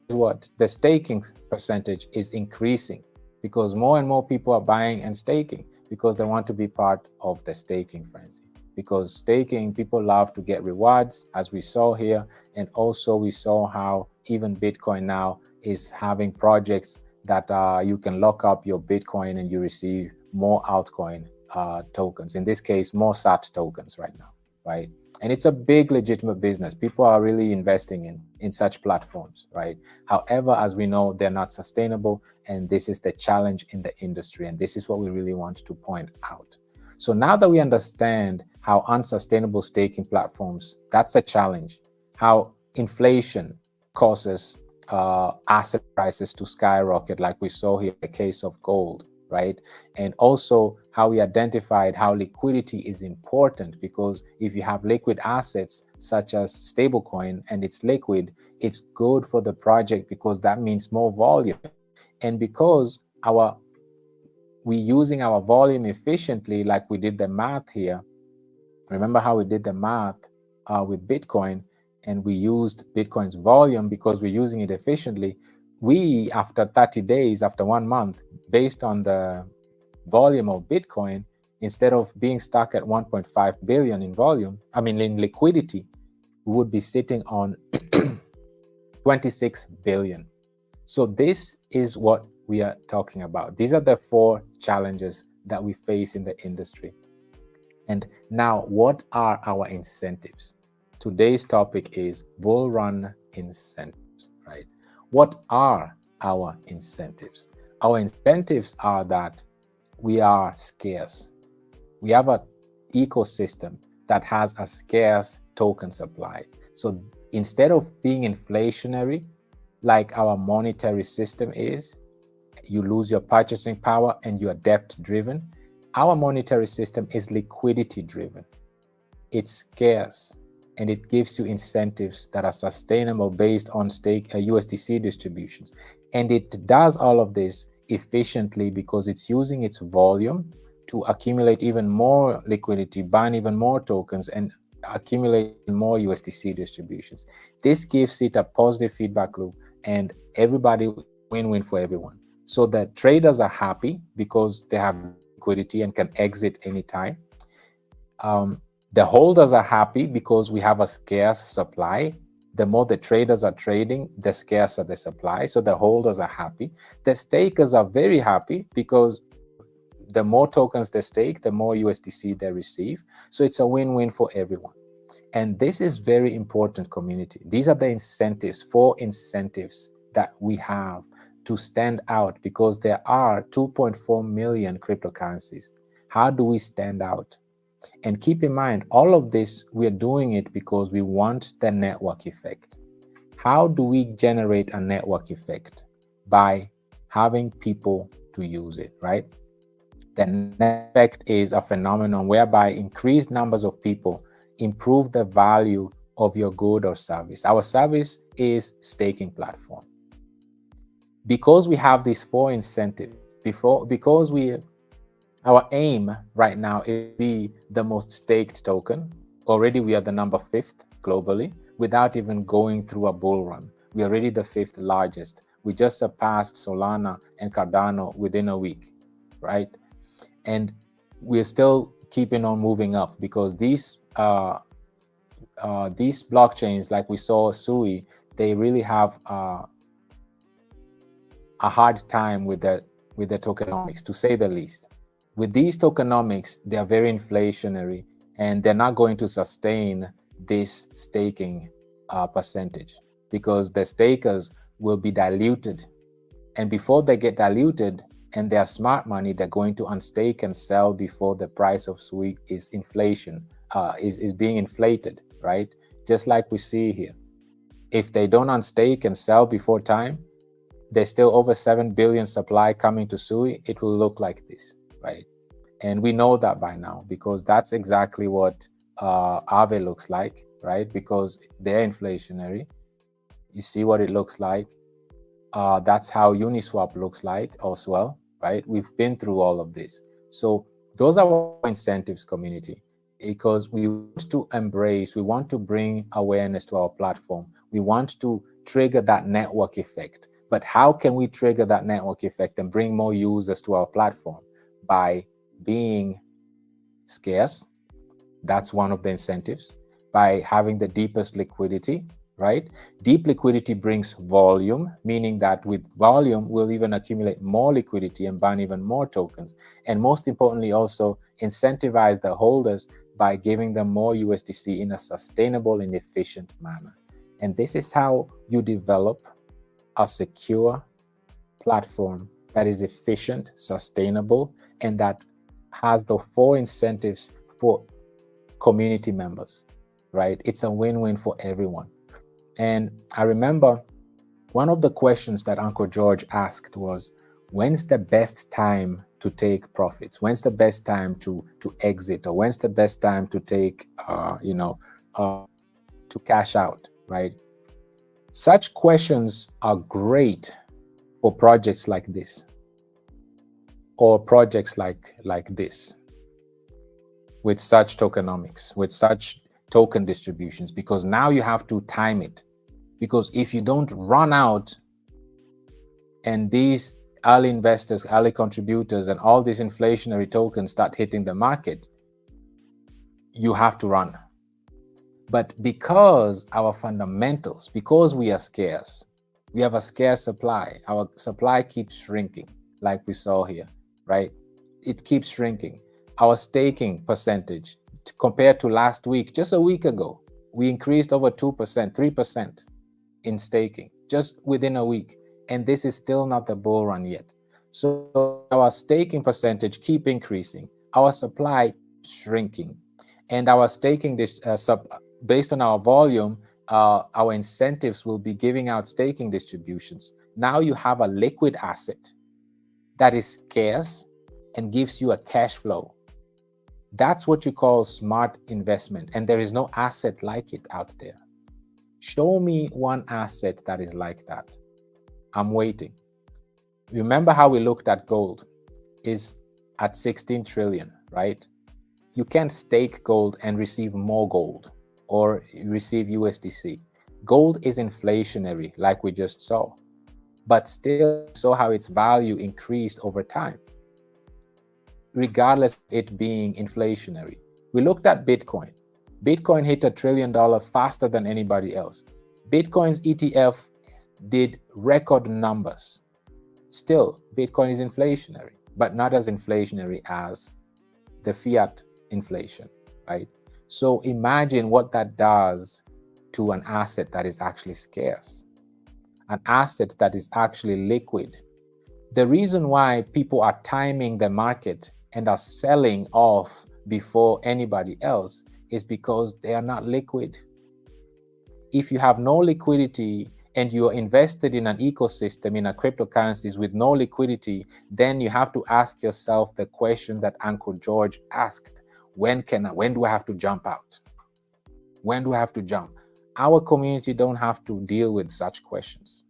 what the staking percentage is increasing, because more and more people are buying and staking because they want to be part of the staking frenzy. Because staking, people love to get rewards, as we saw here, and also we saw how even Bitcoin now is having projects that you can lock up your Bitcoin and you receive more altcoin tokens. In this case, more SAT tokens right now, right? And it's a big legitimate business. People are really investing in such platforms, right? However, as we know, they're not sustainable, and this is the challenge in the industry, and this is what we really want to point out. So now that we understand how unsustainable staking platforms, that's a challenge, how inflation causes asset prices to skyrocket, like we saw here in the case of gold, right? And also how we identified how liquidity is important, because if you have liquid assets such as stablecoin and it's liquid, it's good for the project because that means more volume. And because we using our volume efficiently, like we did the math here. Remember how we did the math with Bitcoin, and we used Bitcoin's volume because we're using it efficiently. We, after 30 days, after 1 month, based on the volume of Bitcoin, instead of being stuck at 1.5 billion in volume, in liquidity, we would be sitting on 26 billion. So this is what we are talking about. These are the 4 challenges that we face in the industry. And now, what are our incentives? Today's topic is Bullrun Incentives, right? What are our incentives? Our incentives are that we are scarce. We have an ecosystem that has a scarce token supply. So instead of being inflationary, like our monetary system is, you lose your purchasing power and you are debt driven. Our monetary system is liquidity driven. It's scarce, and it gives you incentives that are sustainable based on USDC distributions. And it does all of this efficiently because it's using its volume to accumulate even more liquidity, burn even more tokens, and accumulate more USDC distributions. This gives it a positive feedback loop, and everybody win-win for everyone. So the traders are happy because they have liquidity and can exit anytime. The holders are happy because we have a scarce supply. The more the traders are trading, the scarcer the supply. So the holders are happy. The stakers are very happy because the more tokens they stake, the more USDC they receive. So it's a win-win for everyone. And this is very important, community. These are the incentives, 4 incentives that we have to stand out, because there are 2.4 million cryptocurrencies. How do we stand out? And keep in mind, all of this, we're doing it because we want the network effect. How do we generate a network effect? By having people to use it, right? The network effect is a phenomenon whereby increased numbers of people improve the value of your good or service. Our service is staking platform. Because we have these 4 incentives, because our aim right now is to be the most staked token. Already we are the number 5th globally without even going through a bull run. We're already the 5th largest. We just surpassed Solana and Cardano within a week, right? And we're still keeping on moving up, because these blockchains, like we saw Sui, they really have a hard time with the tokenomics, to say the least. With these tokenomics, they are very inflationary, and they're not going to sustain this staking percentage, because the stakers will be diluted. And before they get diluted and they are smart money, they're going to unstake and sell before the price of Sui is being inflated, right? Just like we see here. If they don't unstake and sell before time, there's still over 7 billion supply coming to Sui. It will look like this, right? And we know that by now, because that's exactly what Aave looks like, right? Because they're inflationary. You see what it looks like. That's how Uniswap looks like as well, right? We've been through all of this. So those are our incentives, community, because we want to embrace, we want to bring awareness to our platform. We want to trigger that network effect. But how can we trigger that network effect and bring more users to our platform? By being scarce. That's one of the incentives. By having the deepest liquidity, right? Deep liquidity brings volume, meaning that with volume, we'll even accumulate more liquidity and burn even more tokens. And most importantly, also incentivize the holders by giving them more USDC in a sustainable and efficient manner. And this is how you develop a secure platform that is efficient, sustainable, and that has the 4 incentives for community members, right? It's a win-win for everyone. And I remember one of the questions that Uncle George asked was, when's the best time to take profits? When's the best time to exit? Or when's the best time to take, to cash out, right? Such questions are great for projects like this, or projects like this, with such tokenomics, with such token distributions, because now you have to time it. Because if you don't run out and these early investors, early contributors, and all these inflationary tokens start hitting the market, you have to run. But because our fundamentals, because we are scarce, we have a scarce supply, our supply keeps shrinking, like we saw here, right? It keeps shrinking. Our staking percentage, compared to last week, just a week ago, we increased over 2%, 3% in staking, just within a week. And this is still not the bull run yet. So our staking percentage keep increasing, our supply shrinking, and our staking based on our volume, our incentives will be giving out staking distributions. Now you have a liquid asset that is scarce and gives you a cash flow. That's what you call smart investment. And there is no asset like it out there. Show me one asset that is like that. I'm waiting. Remember how we looked at gold is at 16 trillion, right? You can't stake gold and receive more gold or receive USDC. Gold is inflationary, like we just saw, but still saw how its value increased over time, regardless of it being inflationary. We looked at Bitcoin. Bitcoin hit $1 trillion faster than anybody else. Bitcoin's ETF did record numbers. Still, Bitcoin is inflationary, but not as inflationary as the fiat inflation, right? So imagine what that does to an asset that is actually scarce, an asset that is actually liquid. The reason why people are timing the market and are selling off before anybody else is because they are not liquid. If you have no liquidity and you're invested in an ecosystem, in a cryptocurrencies with no liquidity, then you have to ask yourself the question that Uncle George asked: when do I have to jump out? When do I have to jump? Our community don't have to deal with such questions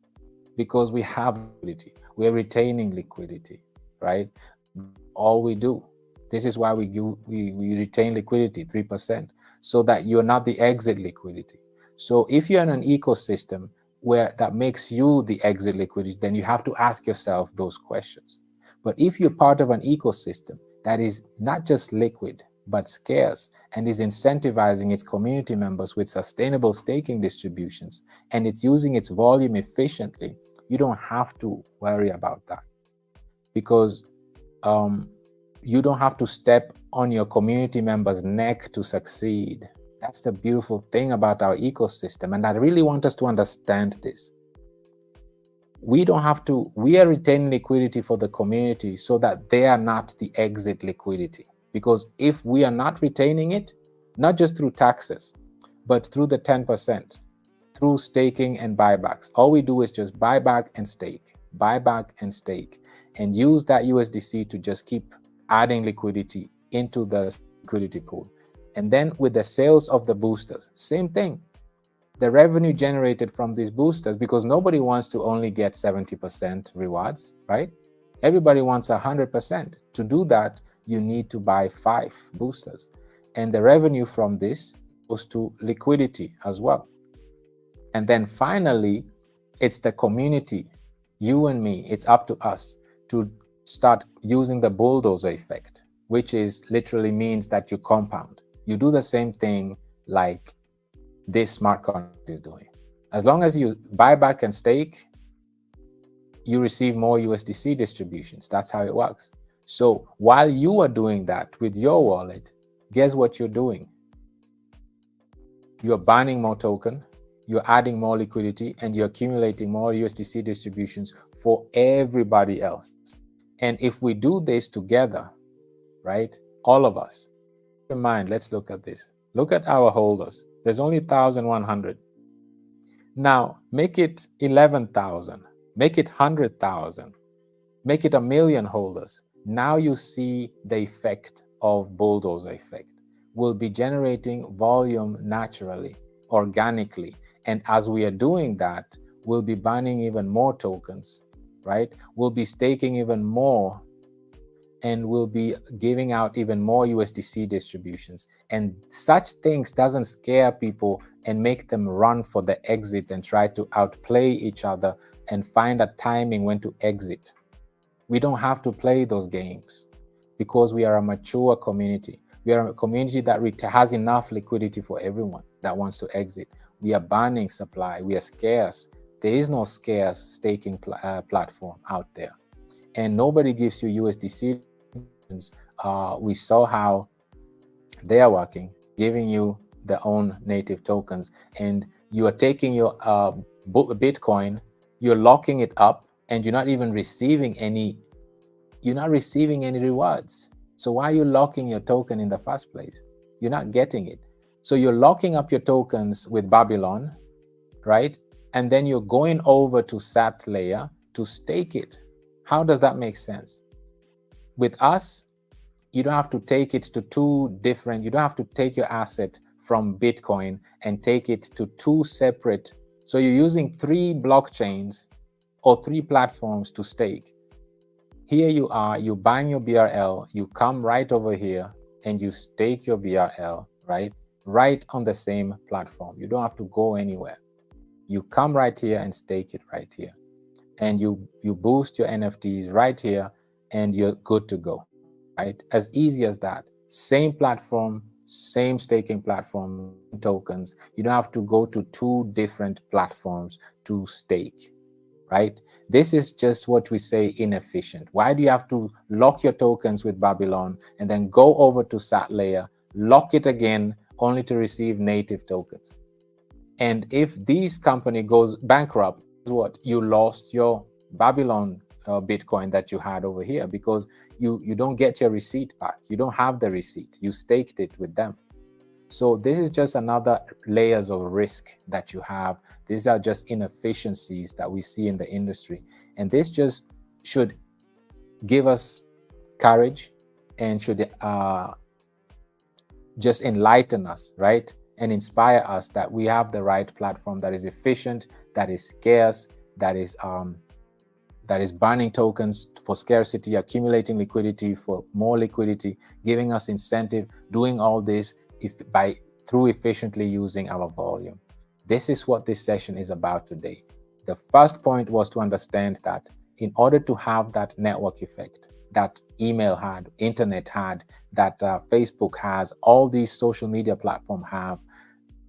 because we have liquidity. We're retaining liquidity, right? All we do. This is why we retain liquidity, 3%, so that you're not the exit liquidity. So if you're in an ecosystem where that makes you the exit liquidity, then you have to ask yourself those questions. But if you're part of an ecosystem that is not just liquid, but scarce, and is incentivizing its community members with sustainable staking distributions, and it's using its volume efficiently, you don't have to worry about that, because you don't have to step on your community members' neck to succeed. That's the beautiful thing about our ecosystem. And I really want us to understand this. We are retaining liquidity for the community so that they are not the exit liquidity. Because if we are not retaining it, not just through taxes, but through the 10%, through staking and buybacks, all we do is just buy back and stake, buy back and stake, and use that USDC to just keep adding liquidity into the liquidity pool. And then with the sales of the boosters, same thing. The revenue generated from these boosters, because nobody wants to only get 70% rewards, right? Everybody wants 100%. To do that, you need to buy 5 boosters. And the revenue from this goes to liquidity as well. And then finally, it's the community, you and me, it's up to us to start using the bulldozer effect, which is literally means that you compound. You do the same thing like this smart contract is doing. As long as you buy back and stake, you receive more USDC distributions. That's how it works. So while you are doing that with your wallet, guess what you're doing? You're burning more token, you're adding more liquidity, and you're accumulating more USDC distributions for everybody else. And if we do this together, right, all of us, in mind, let's look at this. Look at our holders. There's only 1,100. Now, make it 11,000, make it 100,000, make it 1,000,000 holders. Now you see the effect of bulldozer effect. We'll be generating volume naturally, organically. And as we are doing that, we'll be burning even more tokens, right? We'll be staking even more, and we'll be giving out even more USDC distributions. And such things doesn't scare people and make them run for the exit and try to outplay each other and find a timing when to exit. We don't have to play those games because we are a mature community. We are a community that has enough liquidity for everyone that wants to exit. We are burning supply. We are scarce. There is no scarce staking platform out there. And nobody gives you USDC. We saw how they are working, giving you their own native tokens, and you are taking your Bitcoin, you're locking it up, and you're not even receiving any. You're not receiving any rewards. So why are you locking your token in the first place? You're not getting it. So you're locking up your tokens with Babylon, right? And then you're going over to SAT layer to stake it. How does that make sense? With us, you don't have to take it to you don't have to take your asset from Bitcoin and take it to 2 separate. So you're using 3 blockchains or 3 platforms to stake. Here you are, you're buying your BRL, you come right over here and you stake your BRL, right? Right on the same platform. You don't have to go anywhere. You come right here and stake it right here. And you boost your NFTs right here and you're good to go, right? As easy as that. Same platform, same staking platform, tokens. You don't have to go to 2 different platforms to stake, right? This is just what we say inefficient. Why do you have to lock your tokens with Babylon and then go over to SAT layer, lock it again, only to receive native tokens? And if this company goes bankrupt, what? You lost your Babylon Bitcoin that you had over here, because you don't get your receipt back. You don't have the receipt. You staked it with them. So this is just another layers of risk that you have. These are just inefficiencies that we see in the industry. And this just should give us courage and should just enlighten us, right? And inspire us that we have the right platform that is efficient, that is scarce, that is burning tokens for scarcity, accumulating liquidity for more liquidity, giving us incentive, doing all this through efficiently using our volume. This is what this session is about today. The first point was to understand that in order to have that network effect, that email had, internet had, that Facebook has, all these social media platforms have,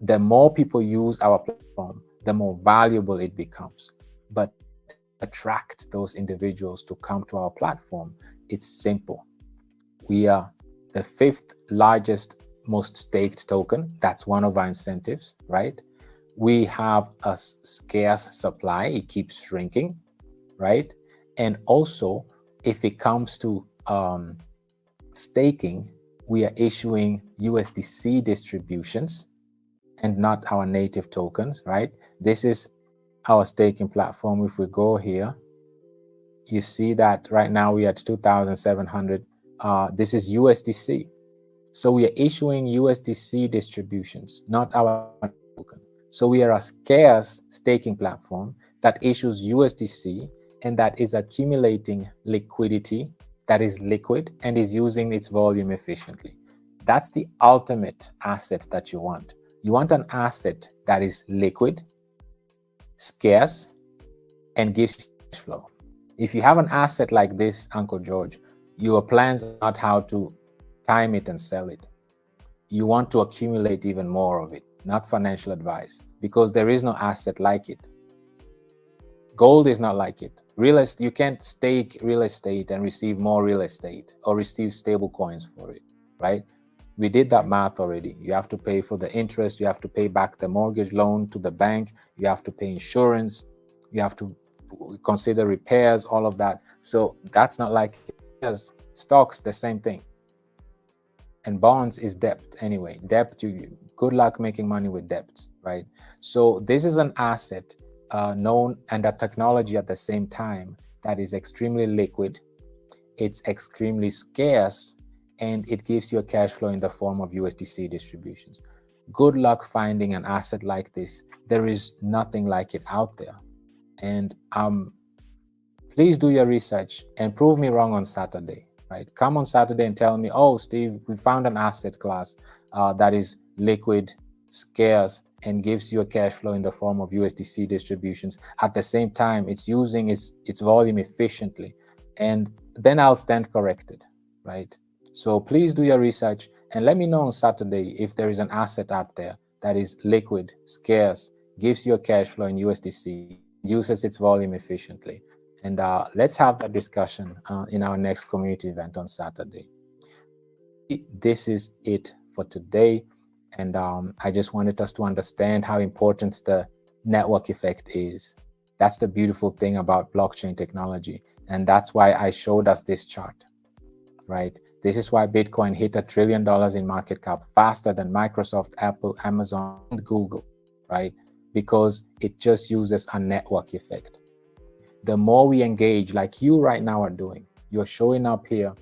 the more people use our platform, the more valuable it becomes. But attract those individuals to come to our platform, it's simple. We are the 5th largest, most staked token. That's one of our incentives, right? We have a scarce supply. It keeps shrinking, right? And also, if it comes to staking, we are issuing USDC distributions and not our native tokens, right? This is our staking platform. If we go here, you see that right now we are at 2,700. This is USDC. So we are issuing USDC distributions, not our token. So we are a scarce staking platform that issues USDC and that is accumulating liquidity, that is liquid and is using its volume efficiently. That's the ultimate asset that you want. You want an asset that is liquid, scarce, and gives cash flow. If you have an asset like this, Uncle George, your plans are not how to time it and sell it. You want to accumulate even more of it, not financial advice, because there is no asset like it. Gold is not like it. Real estate, you can't stake real estate and receive more real estate or receive stable coins for it, right? We did that math already. You have to pay for the interest. You have to pay back the mortgage loan to the bank. You have to pay insurance. You have to consider repairs, all of that. So that's not like it. Stocks, the same thing. And bonds is debt anyway. Debt, good luck making money with debts, right? So this is an asset known and a technology at the same time that is extremely liquid. It's extremely scarce, and it gives you a cash flow in the form of USDC distributions. Good luck finding an asset like this. There is nothing like it out there. And please do your research and prove me wrong on Saturday, right? Come on Saturday and tell me, oh, Steve, we found an asset class that is liquid, scarce, and gives you a cash flow in the form of USDC distributions. At the same time, it's using its volume efficiently. And then I'll stand corrected, right? So please do your research and let me know on Saturday if there is an asset out there that is liquid, scarce, gives you a cash flow in USDC, uses its volume efficiently. And let's have that discussion in our next community event on Saturday. This is it for today. And I just wanted us to understand how important the network effect is. That's the beautiful thing about blockchain technology. And that's why I showed us this chart, right? This is why Bitcoin hit $1 trillion in market cap faster than Microsoft, Apple, Amazon, and Google, right? Because it just uses a network effect. The more we engage, like you right now are doing, you're showing up here,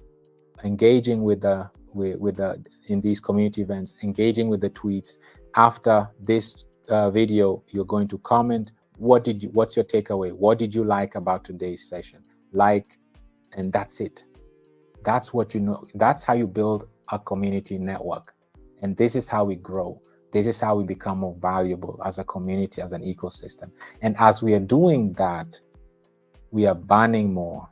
engaging with in these community events, engaging with the tweets. After this video, you're going to comment, what's your takeaway? What did you like about today's session? And that's it. That's what you know. That's how you build a community network. And this is how we grow. This is how we become more valuable as a community, as an ecosystem. And as we are doing that, we are burning more.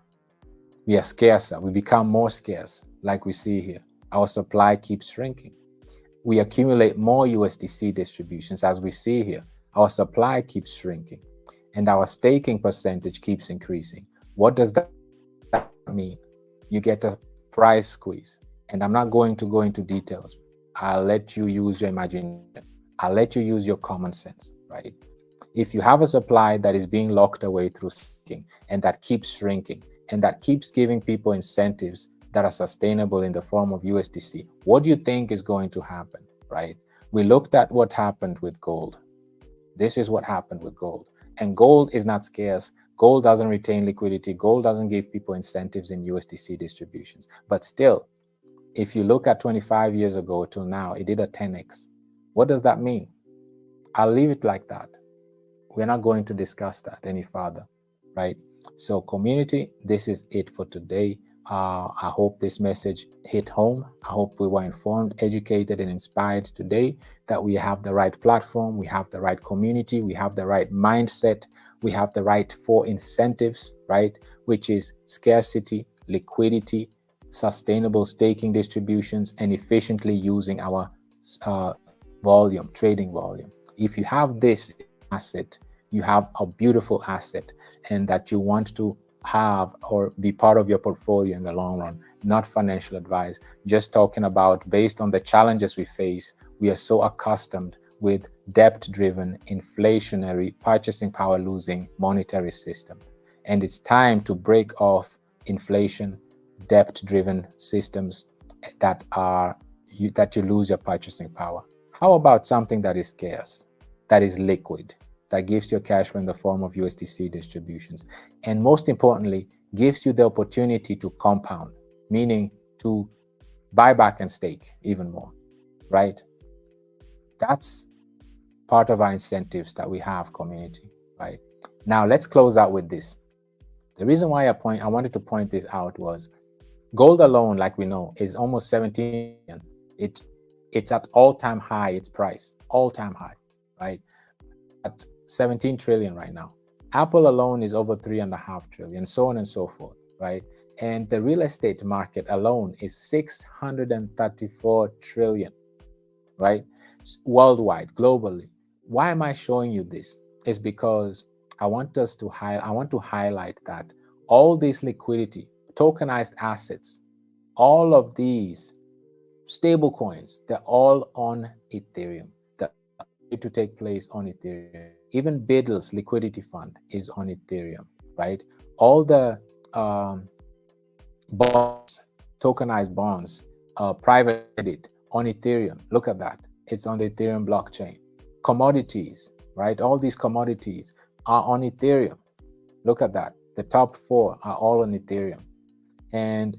We are scarcer. We become more scarce, like we see here. Our supply keeps shrinking. we accumulate more USDC distributions. As we see here, our supply keeps shrinking and our staking percentage keeps increasing. What does that mean? You get a price squeeze. And I'm not going to go into details. I'll let you use your imagination. I'll let you use your common sense, right? If you have a supply that is being locked away through staking and that keeps shrinking and that keeps giving people incentives that are sustainable in the form of USDC, what do you think is going to happen, right? We looked at what happened with gold. This is what happened with gold. And gold is not scarce. Gold doesn't retain liquidity. Gold doesn't give people incentives in USDC distributions. But still, if you look at 25 years ago till now, it did a 10x. What does that mean? I'll leave it like that. We're not going to discuss that any further, right? So community, this is it for today. I hope this message hit home. I hope we were informed, educated, and inspired today, that we have the right platform, we have the right community, we have the right mindset, we have the right 4 incentives, right? Which is scarcity, liquidity, sustainable staking distributions, and efficiently using our volume, trading volume. If you have this asset, you have a beautiful asset, and that you want to have or be part of your portfolio in the long run. Not financial advice, just talking about, based on the challenges we face, we are so accustomed with debt-driven, inflationary, purchasing power losing monetary system. And it's time to break off inflation, debt-driven systems that you lose your purchasing power. How about something that is scarce, that is liquid, that gives you cash flow in the form of USDC distributions, and most importantly, gives you the opportunity to compound, meaning to buy back and stake even more, right? That's part of our incentives that we have, community, right? Now let's close out with this. The reason why I wanted to point this out was gold alone, like we know, is almost 17 billion. It's at all-time high, its price, all-time high, right? At 17 trillion right now. Apple alone is over 3.5 trillion, so on and so forth, right? And the real estate market alone is 634 trillion, right? Worldwide, globally. Why am I showing you this? It's because I want to highlight that all this liquidity, tokenized assets, all of these stable coins, they're all on Ethereum. To take place on Ethereum. Even Biddle's liquidity fund is on Ethereum, right? All the bonds, tokenized bonds, private credit on Ethereum. Look at that. It's on the Ethereum blockchain. Commodities, right? All these commodities are on Ethereum. Look at that. The top 4 are all on Ethereum. And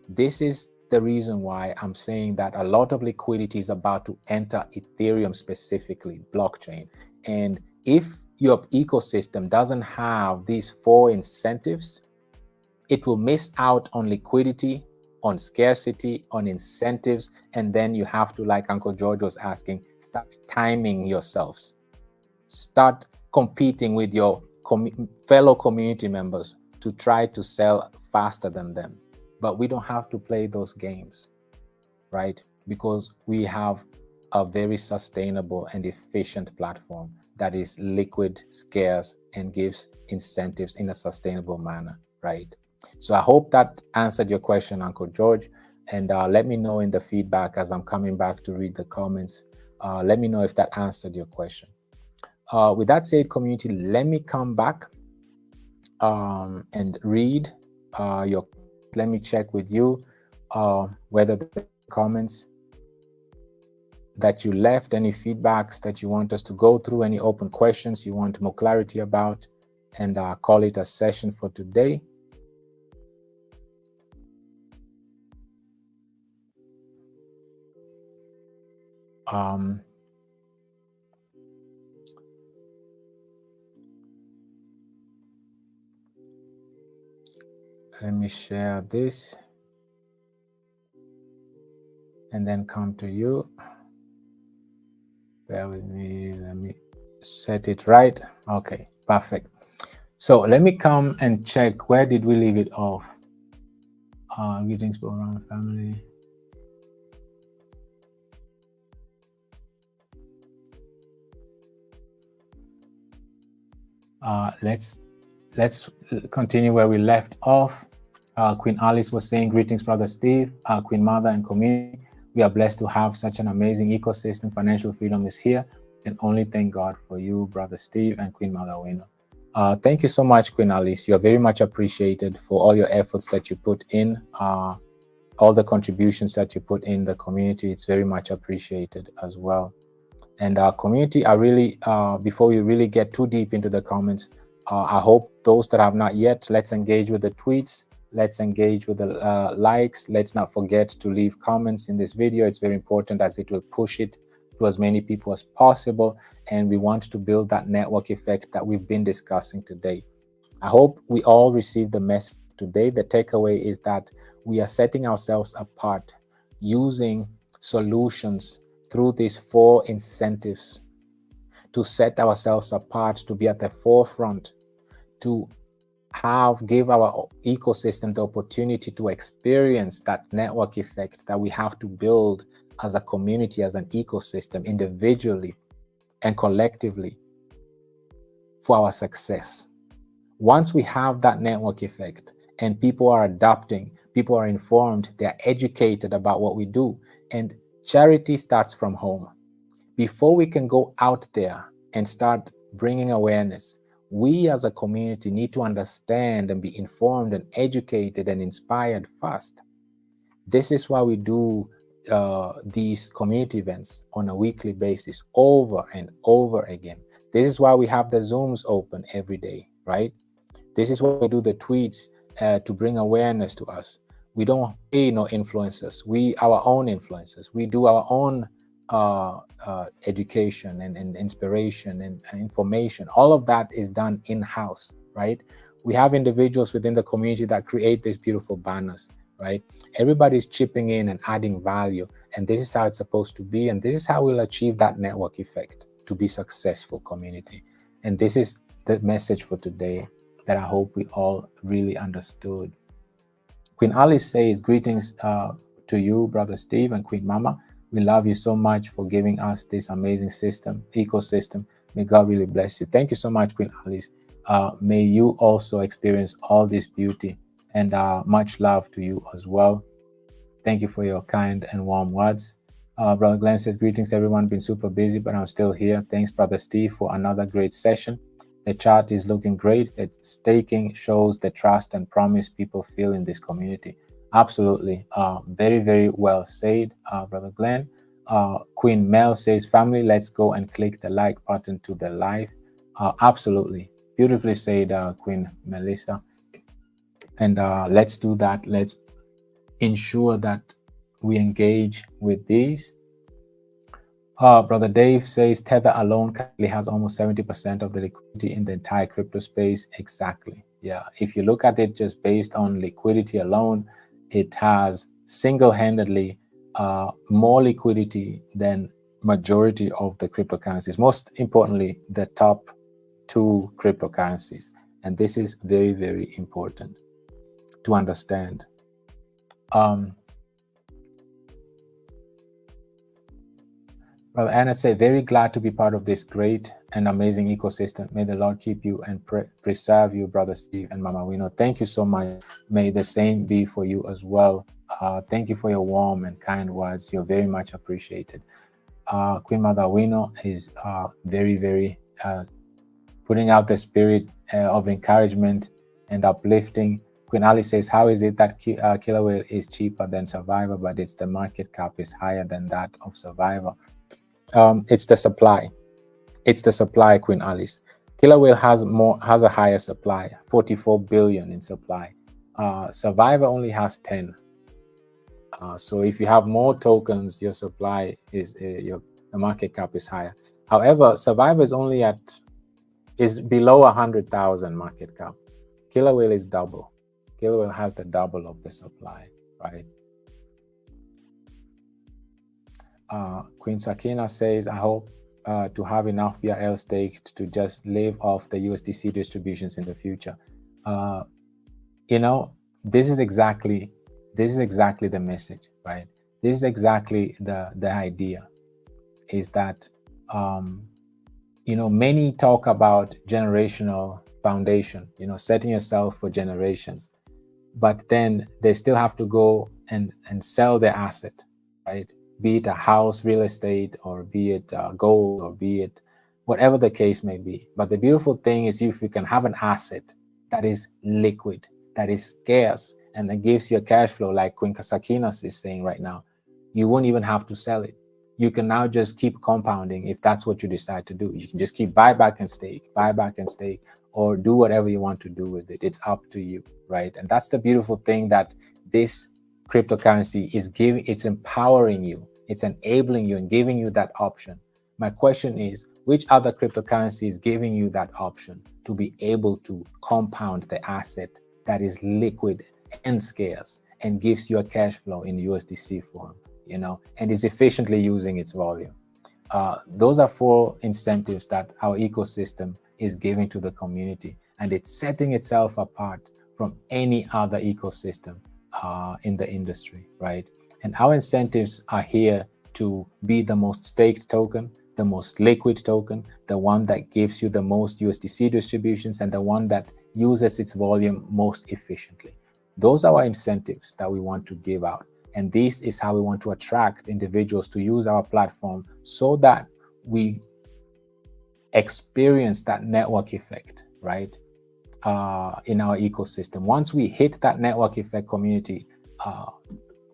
this is the reason why I'm saying that a lot of liquidity is about to enter Ethereum, specifically blockchain. And if your ecosystem doesn't have these 4 incentives, it will miss out on liquidity, on scarcity, on incentives. And then you have to, like Uncle George was asking, start timing yourselves. Start competing with your fellow community members to try to sell faster than them. But we don't have to play those games, right? Because we have a very sustainable and efficient platform that is liquid, scarce, and gives incentives in a sustainable manner, right? So I hope that answered your question, Uncle George. And let me know in the feedback as I'm coming back to read the comments. Let me know if that answered your question. With that said, community, let me come back and read your. Let me check with you whether the comments that you left, any feedbacks that you want us to go through, any open questions you want more clarity about, and call it a session for today. Let me share this and then come to you. Bear with me. Let me set it right. Okay, perfect. So let me come and check. Where did we leave it off? Greetings, Bullrun family. Let's continue where we left off. Queen Alice was saying, greetings, Brother Steve, Queen Mother and community. We are blessed to have such an amazing ecosystem. Financial freedom is here. We can only thank God for you, Brother Steve and Queen Mother Wino. Thank you so much, Queen Alice. You're very much appreciated for all your efforts that you put in, all the contributions that you put in the community. It's very much appreciated as well. And our community are really, before we really get too deep into the comments, I hope those that have not yet, let's engage with the tweets, let's engage with the likes. Let's not forget to leave comments in this video. It's very important, as it will push it to as many people as possible. And we want to build that network effect that we've been discussing today. I hope we all receive the message today. The takeaway is that we are setting ourselves apart using solutions through these 4 incentives to set ourselves apart, to be at the forefront, to give our ecosystem the opportunity to experience that network effect that we have to build as a community, as an ecosystem, individually and collectively, for our success. Once we have that network effect and people are adopting, people are informed, they're educated about what we do, and charity starts from home. Before we can go out there and start bringing awareness, we as a community need to understand and be informed and educated and inspired first. This is why we do these community events on a weekly basis, over and over again. This is why we have the Zooms open every day, right? This is why we do the tweets to bring awareness to us. We don't pay no influencers. We our own influencers. We do our own education and inspiration and information. All of that is done in-house, right? We have individuals within the community that create these beautiful banners, right? Everybody's chipping in and adding value, and this is how it's supposed to be, and this is how we'll achieve that network effect to be successful community. And this is the message for today that I hope we all really understood. Queen Alice says, greetings to you, Brother Steve and Queen Mama. We love you so much for giving us this amazing ecosystem. May God really bless you. Thank you so much, Queen Alice. May you also experience all this beauty, and much love to you as well. Thank you for your kind and warm words. Brother Glenn says, greetings everyone, been super busy, but I'm still here. Thanks, Brother Steve, for another great session. The chart is looking great. The staking shows the trust and promise people feel in this community. Absolutely. Very, very well said, Brother Glenn. Queen Mel says, family, let's go and click the like button to the live. Absolutely. Beautifully said, Queen Melissa. And let's do that. Let's ensure that we engage with these. Brother Dave says, Tether alone currently has almost 70% of the liquidity in the entire crypto space. Exactly. Yeah. If you look at it just based on liquidity alone, it has single-handedly more liquidity than majority of the cryptocurrencies. Most importantly, the top 2 cryptocurrencies. And this is very, very important to understand. Brother Anna said, very glad to be part of this great and amazing ecosystem. May the Lord keep you and preserve you, Brother Steve and Mama Wino. Thank you so much. May the same be for you as well. Thank you for your warm and kind words. You're very much appreciated. Queen Mother Wino is very, very putting out the spirit of encouragement and uplifting. Queen Alice says, how is it that Killer Whale is cheaper than Survivor, but it's the market cap is higher than that of Survivor? It's the supply. It's the supply, Queen Alice. Killer Whale has a higher supply, 44 billion in supply. Survivor only has 10. So if you have more tokens, your supply is the market cap is higher. However, Survivor is below 100,000 market cap. Killer Whale is double. Killer Whale has the double of the supply, right? Queen Sakina says, I hope to have enough BRL staked to just live off the USDC distributions in the future. You know, this is exactly the message, right? This is exactly the idea, is that Many talk about generational foundation, setting yourself for generations, but then they still have to go and sell their asset, right? Be it a house, real estate, or be it gold, or be it whatever the case may be. But the beautiful thing is if you can have an asset that is liquid, that is scarce, and that gives you a cash flow, like Queen Kasakinas is saying right now, you won't even have to sell it. You can now just keep compounding if that's what you decide to do. You can just keep buy back and stake, or do whatever you want to do with it. It's up to you, right? And that's the beautiful thing that this cryptocurrency is giving. It's empowering you, it's enabling you and giving you that option. My question is, which other cryptocurrency is giving you that option to be able to compound the asset that is liquid and scarce and gives you a cash flow in USDC form, and is efficiently using its volume? Those are 4 incentives that our ecosystem is giving to the community, and it's setting itself apart from any other ecosystem in the industry, right? And our incentives are here to be the most staked token, the most liquid token, the one that gives you the most USDC distributions, and the one that uses its volume most efficiently. Those are our incentives that we want to give out. And this is how we want to attract individuals to use our platform so that we experience that network effect, right? In our ecosystem. Once we hit that network effect community,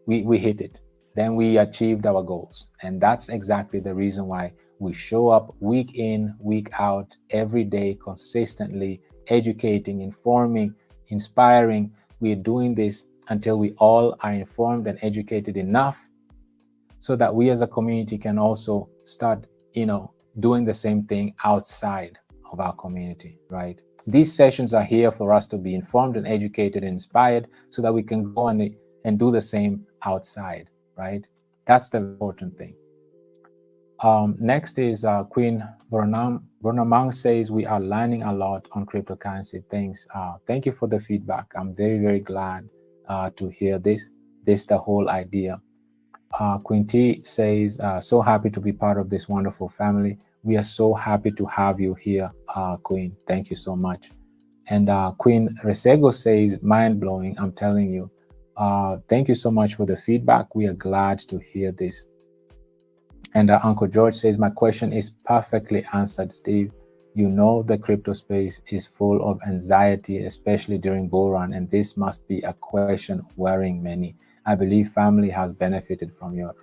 we hit it. Then we achieved our goals. And that's exactly the reason why we show up week in, week out, every day, consistently educating, informing, inspiring. We're doing this until we all are informed and educated enough so that we as a community can also start, doing the same thing outside of our community, right? These sessions are here for us to be informed and educated and inspired so that we can go and do the same outside, right? That's the important thing. Next is Queen Burnamang says, we are learning a lot on cryptocurrency things. Thank you for the feedback. I'm very, very glad to hear this. This is the whole idea. Queen T says, so happy to be part of this wonderful family. We are so happy to have you here, Queen. Thank you so much. And Queen Resego says, mind-blowing, I'm telling you. Thank you so much for the feedback. We are glad to hear this. And Uncle George says, my question is perfectly answered, Steve. The crypto space is full of anxiety, especially during bull run, and this must be a question worrying many. I believe family has benefited from your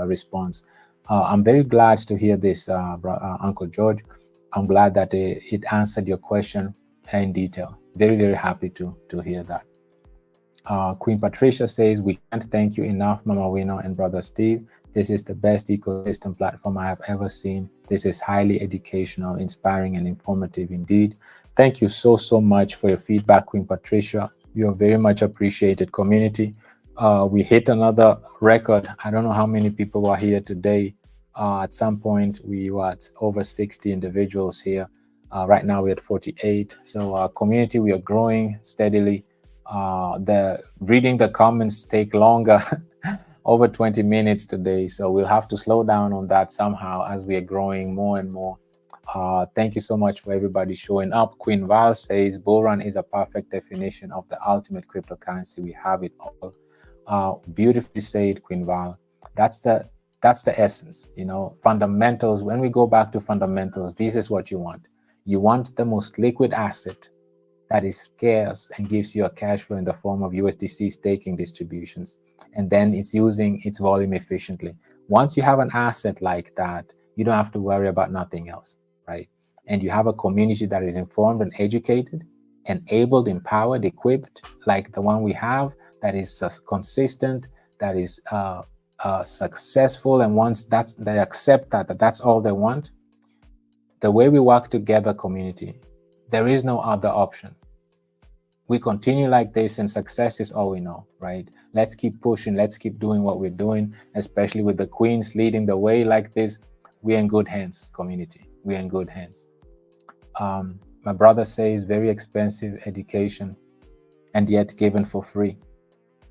response. I'm very glad to hear this, Uncle George. I'm glad that it answered your question in detail. Very, very happy to hear that. Queen Patricia says, we can't thank you enough, Mama Wino and Brother Steve. This is the best ecosystem platform I have ever seen. This is highly educational, inspiring, and informative indeed. Thank you so much for your feedback, Queen Patricia. You are very much appreciated, community. We hit another record. I don't know how many people were here today. At some point, we were at over 60 individuals here. Right now, we're at 48. So community, we are growing steadily. Reading the comments take longer, over 20 minutes today. So we'll have to slow down on that somehow as we are growing more and more. Thank you so much for everybody showing up. Queen Val says, Bullrun is a perfect definition of the ultimate cryptocurrency. We have it all. Beautifully said, Queen Val. That's the essence, fundamentals. When we go back to fundamentals, this is what you want. You want the most liquid asset that is scarce and gives you a cash flow in the form of USDC staking distributions. And then it's using its volume efficiently. Once you have an asset like that, you don't have to worry about nothing else, right? And you have a community that is informed and educated, enabled, empowered, equipped, like the one we have, that is consistent, that is successful. And once they accept that's all they want, the way we work together, community, there is no other option. We continue like this, and success is all we know, right? Let's keep pushing. Let's keep doing what we're doing, especially with the queens leading the way like this. We're in good hands, community. We're in good hands. My brother says, very expensive education and yet given for free.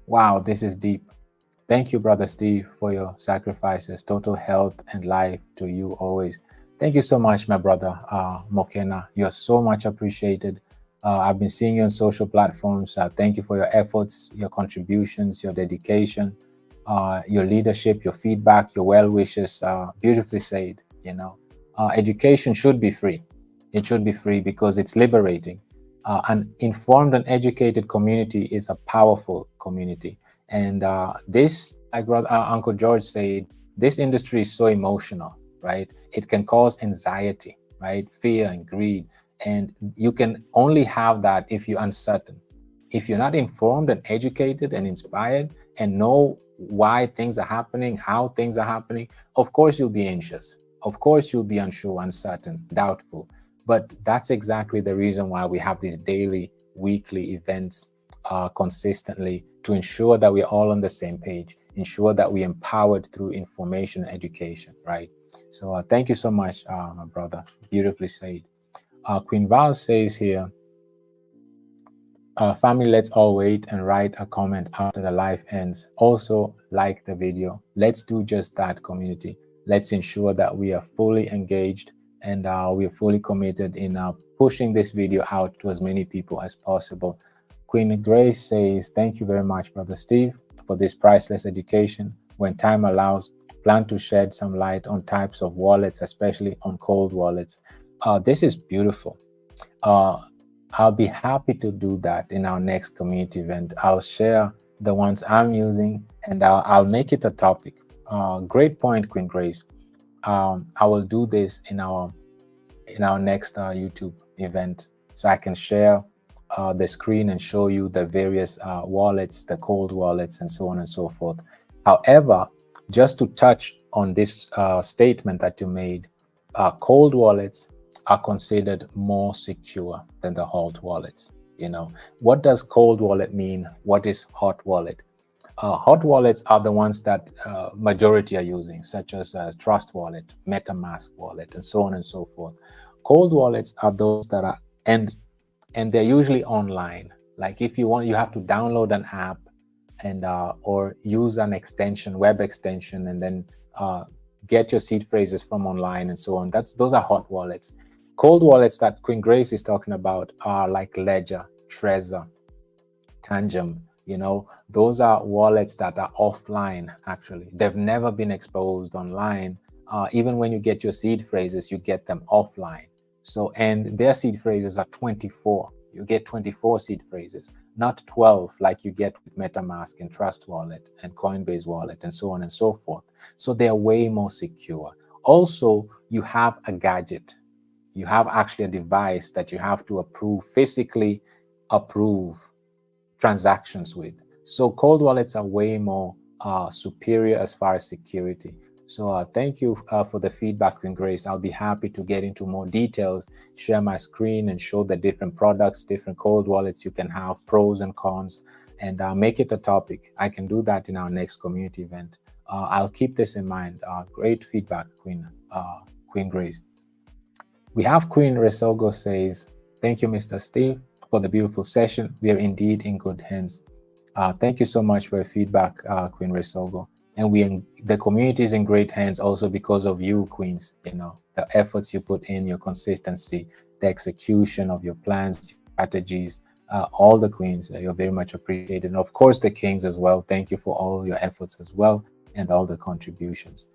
Wow, this is deep. Thank you, Brother Steve, for your sacrifices. Total health and life to you always. Thank you so much, my brother, Mokena. You're so much appreciated. I've been seeing you on social platforms. Thank you for your efforts, your contributions, your dedication, your leadership, your feedback, your well wishes. Beautifully said. Education should be free. It should be free because it's liberating. An informed and educated community is a powerful community. And this, like Uncle George said, this industry is so emotional, right? It can cause anxiety, right? Fear and greed. And you can only have that if you're uncertain. If you're not informed and educated and inspired and know why things are happening, how things are happening, of course you'll be anxious. Of course you'll be unsure, uncertain, doubtful. But that's exactly the reason why we have these daily, weekly events consistently to ensure that we're all on the same page, ensure that we're empowered through information and education, right? So thank you so much, my brother. Beautifully said. Queen Val says here, family, let's all wait and write a comment after the live ends. Also, like the video. Let's do just that, community. Let's ensure that we are fully engaged and we are fully committed in pushing this video out to as many people as possible. Queen Grace says, thank you very much, Brother Steve, for this priceless education. When time allows, plan to shed some light on types of wallets, especially on cold wallets. This is beautiful. I'll be happy to do that in our next community event. I'll share the ones I'm using and I'll make it a topic. Great point, Queen Grace. I will do this in our next YouTube event, so I can share the screen and show you the various wallets, the cold wallets, and so on and so forth. However, just to touch on this statement that you made, cold wallets are considered more secure than the hot wallets. What does cold wallet mean? What is hot wallet? Hot wallets are the ones that majority are using, such as Trust Wallet, MetaMask Wallet, and so on and so forth. Cold wallets are those that are, and they're usually online. Like if you want, you have to download an app and or use an extension, web extension, and then get your seed phrases from online and so on. Those are hot wallets. Cold wallets that Queen Grace is talking about are like Ledger, Trezor, Tangem. Those are wallets that are offline. Actually, they've never been exposed online. Even when you get your seed phrases, you get them offline. So, and their seed phrases are 24. You get 24 seed phrases, not 12 like you get with MetaMask and Trust Wallet and Coinbase Wallet and so on and so forth. So they're way more secure. Also, you have a gadget. You have actually a device that you have to physically approve transactions with. So cold wallets are way more superior as far as security. So thank you for the feedback, Queen Grace. I'll be happy to get into more details, share my screen and show the different products, different cold wallets you can have, pros and cons, and make it a topic. I can do that in our next community event. I'll keep this in mind. Great feedback, Queen Grace. We have Queen Resogo says, thank you, Mr. Steve, for the beautiful session. We are indeed in good hands. Thank you so much for your feedback, Queen Resogo. And the community is in great hands also because of you, Queens. The efforts you put in, your consistency, the execution of your plans, strategies, all the Queens, you're very much appreciated. And of course, the Kings as well. Thank you for all your efforts as well and all the contributions.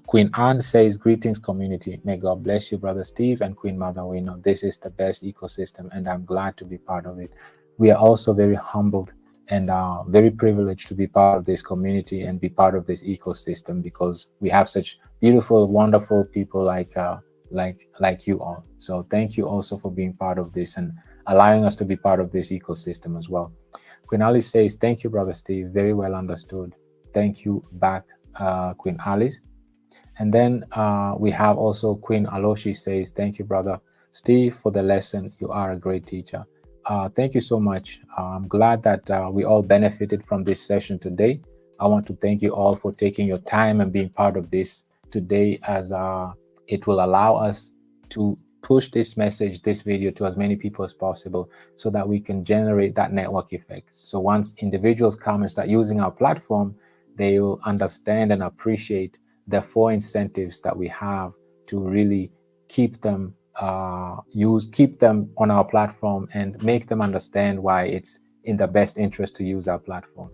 Queen Anne says, greetings, community. May God bless you, Brother Steve and Queen Mother. We know this is the best ecosystem and I'm glad to be part of it. We are also very humbled and very privileged to be part of this community and be part of this ecosystem because we have such beautiful, wonderful people like you all. So thank you also for being part of this and allowing us to be part of this ecosystem as well. Queen Alice says, thank you, Brother Steve. Very well understood. Thank you back, Queen Alice. And then we have also Queen Aloshi says, thank you, Brother Steve, for the lesson. You are a great teacher. Thank you so much. I'm glad that we all benefited from this session today. I want to thank you all for taking your time and being part of this today, as it will allow us to push this message, this video to as many people as possible so that we can generate that network effect. So once individuals come and start using our platform, they will understand and appreciate the 4 incentives that we have to really keep them on our platform and make them understand why it's in the best interest to use our platform.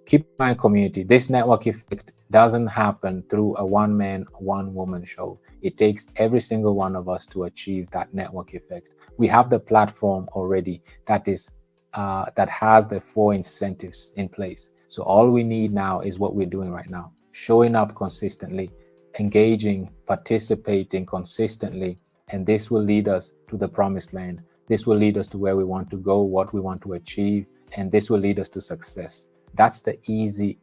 Keep in mind, community, this network effect doesn't happen through a one-man, one-woman show. It takes every single one of us to achieve that network effect. We have the platform already that has the 4 incentives in place. So all we need now is what we're doing right now, showing up consistently, engaging, participating consistently, and this will lead us to the promised land. This will lead us to where we want to go, what we want to achieve, and this will lead us to success. That's the easy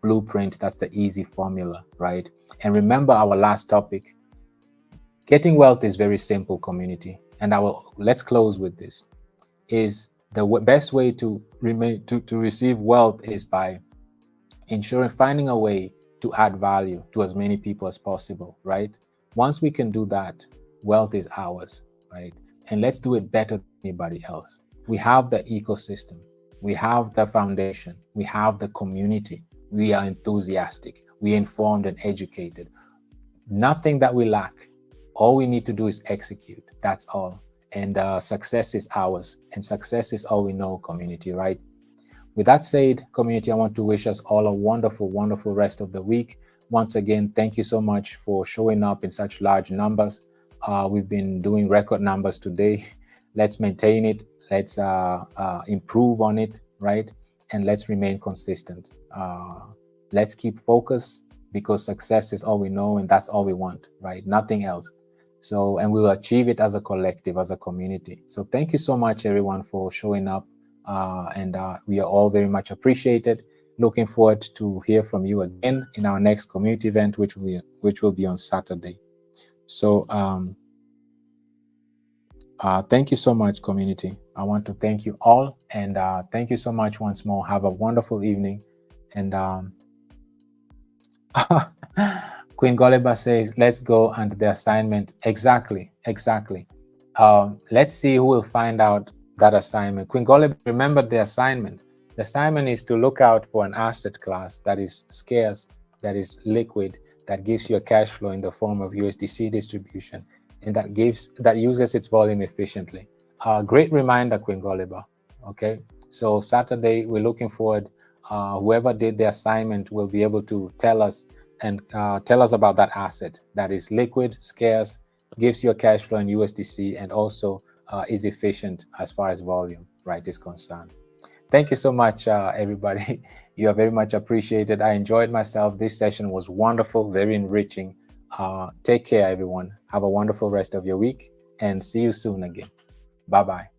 blueprint. That's the easy formula, right? And remember our last topic. Getting wealth is very simple, community. And let's close with this. Is the best way to receive wealth is by finding a way to add value to as many people as possible, right? Once we can do that, wealth is ours, right? And let's do it better than anybody else. We have the ecosystem. We have the foundation. We have the community. We are enthusiastic. We're informed and educated. Nothing that we lack. All we need to do is execute. That's all. And success is ours. And success is all we know, community, right? With that said, community, I want to wish us all a wonderful, wonderful rest of the week. Once again, thank you so much for showing up in such large numbers. We've been doing record numbers today. Let's maintain it. Let's improve on it, right? And let's remain consistent. Let's keep focused, because success is all we know and that's all we want, right? Nothing else. So, and we will achieve it as a collective, as a community. So thank you so much, everyone, for showing up. And we are all very much appreciated. Looking forward to hear from you again in our next community event, which will be on Saturday. So thank you so much, community. I want to thank you all, and thank you so much once more. Have a wonderful evening. And Queen Goliba says, let's go under the assignment. Exactly. Let's see who will find out that assignment. Queen Goliba, remember the assignment. The assignment is to look out for an asset class that is scarce, that is liquid, that gives you a cash flow in the form of USDC distribution, and that uses its volume efficiently. Great reminder, Queen Goliba. Okay, so Saturday, we're looking forward. Whoever did the assignment will be able to tell us about that asset that is liquid, scarce, gives you a cash flow in USDC, and also is efficient as far as volume, right, is concerned. Thank you so much, everybody. You are very much appreciated. I enjoyed myself. This session was wonderful, very enriching. Take care, everyone. Have a wonderful rest of your week, and see you soon again. Bye-bye.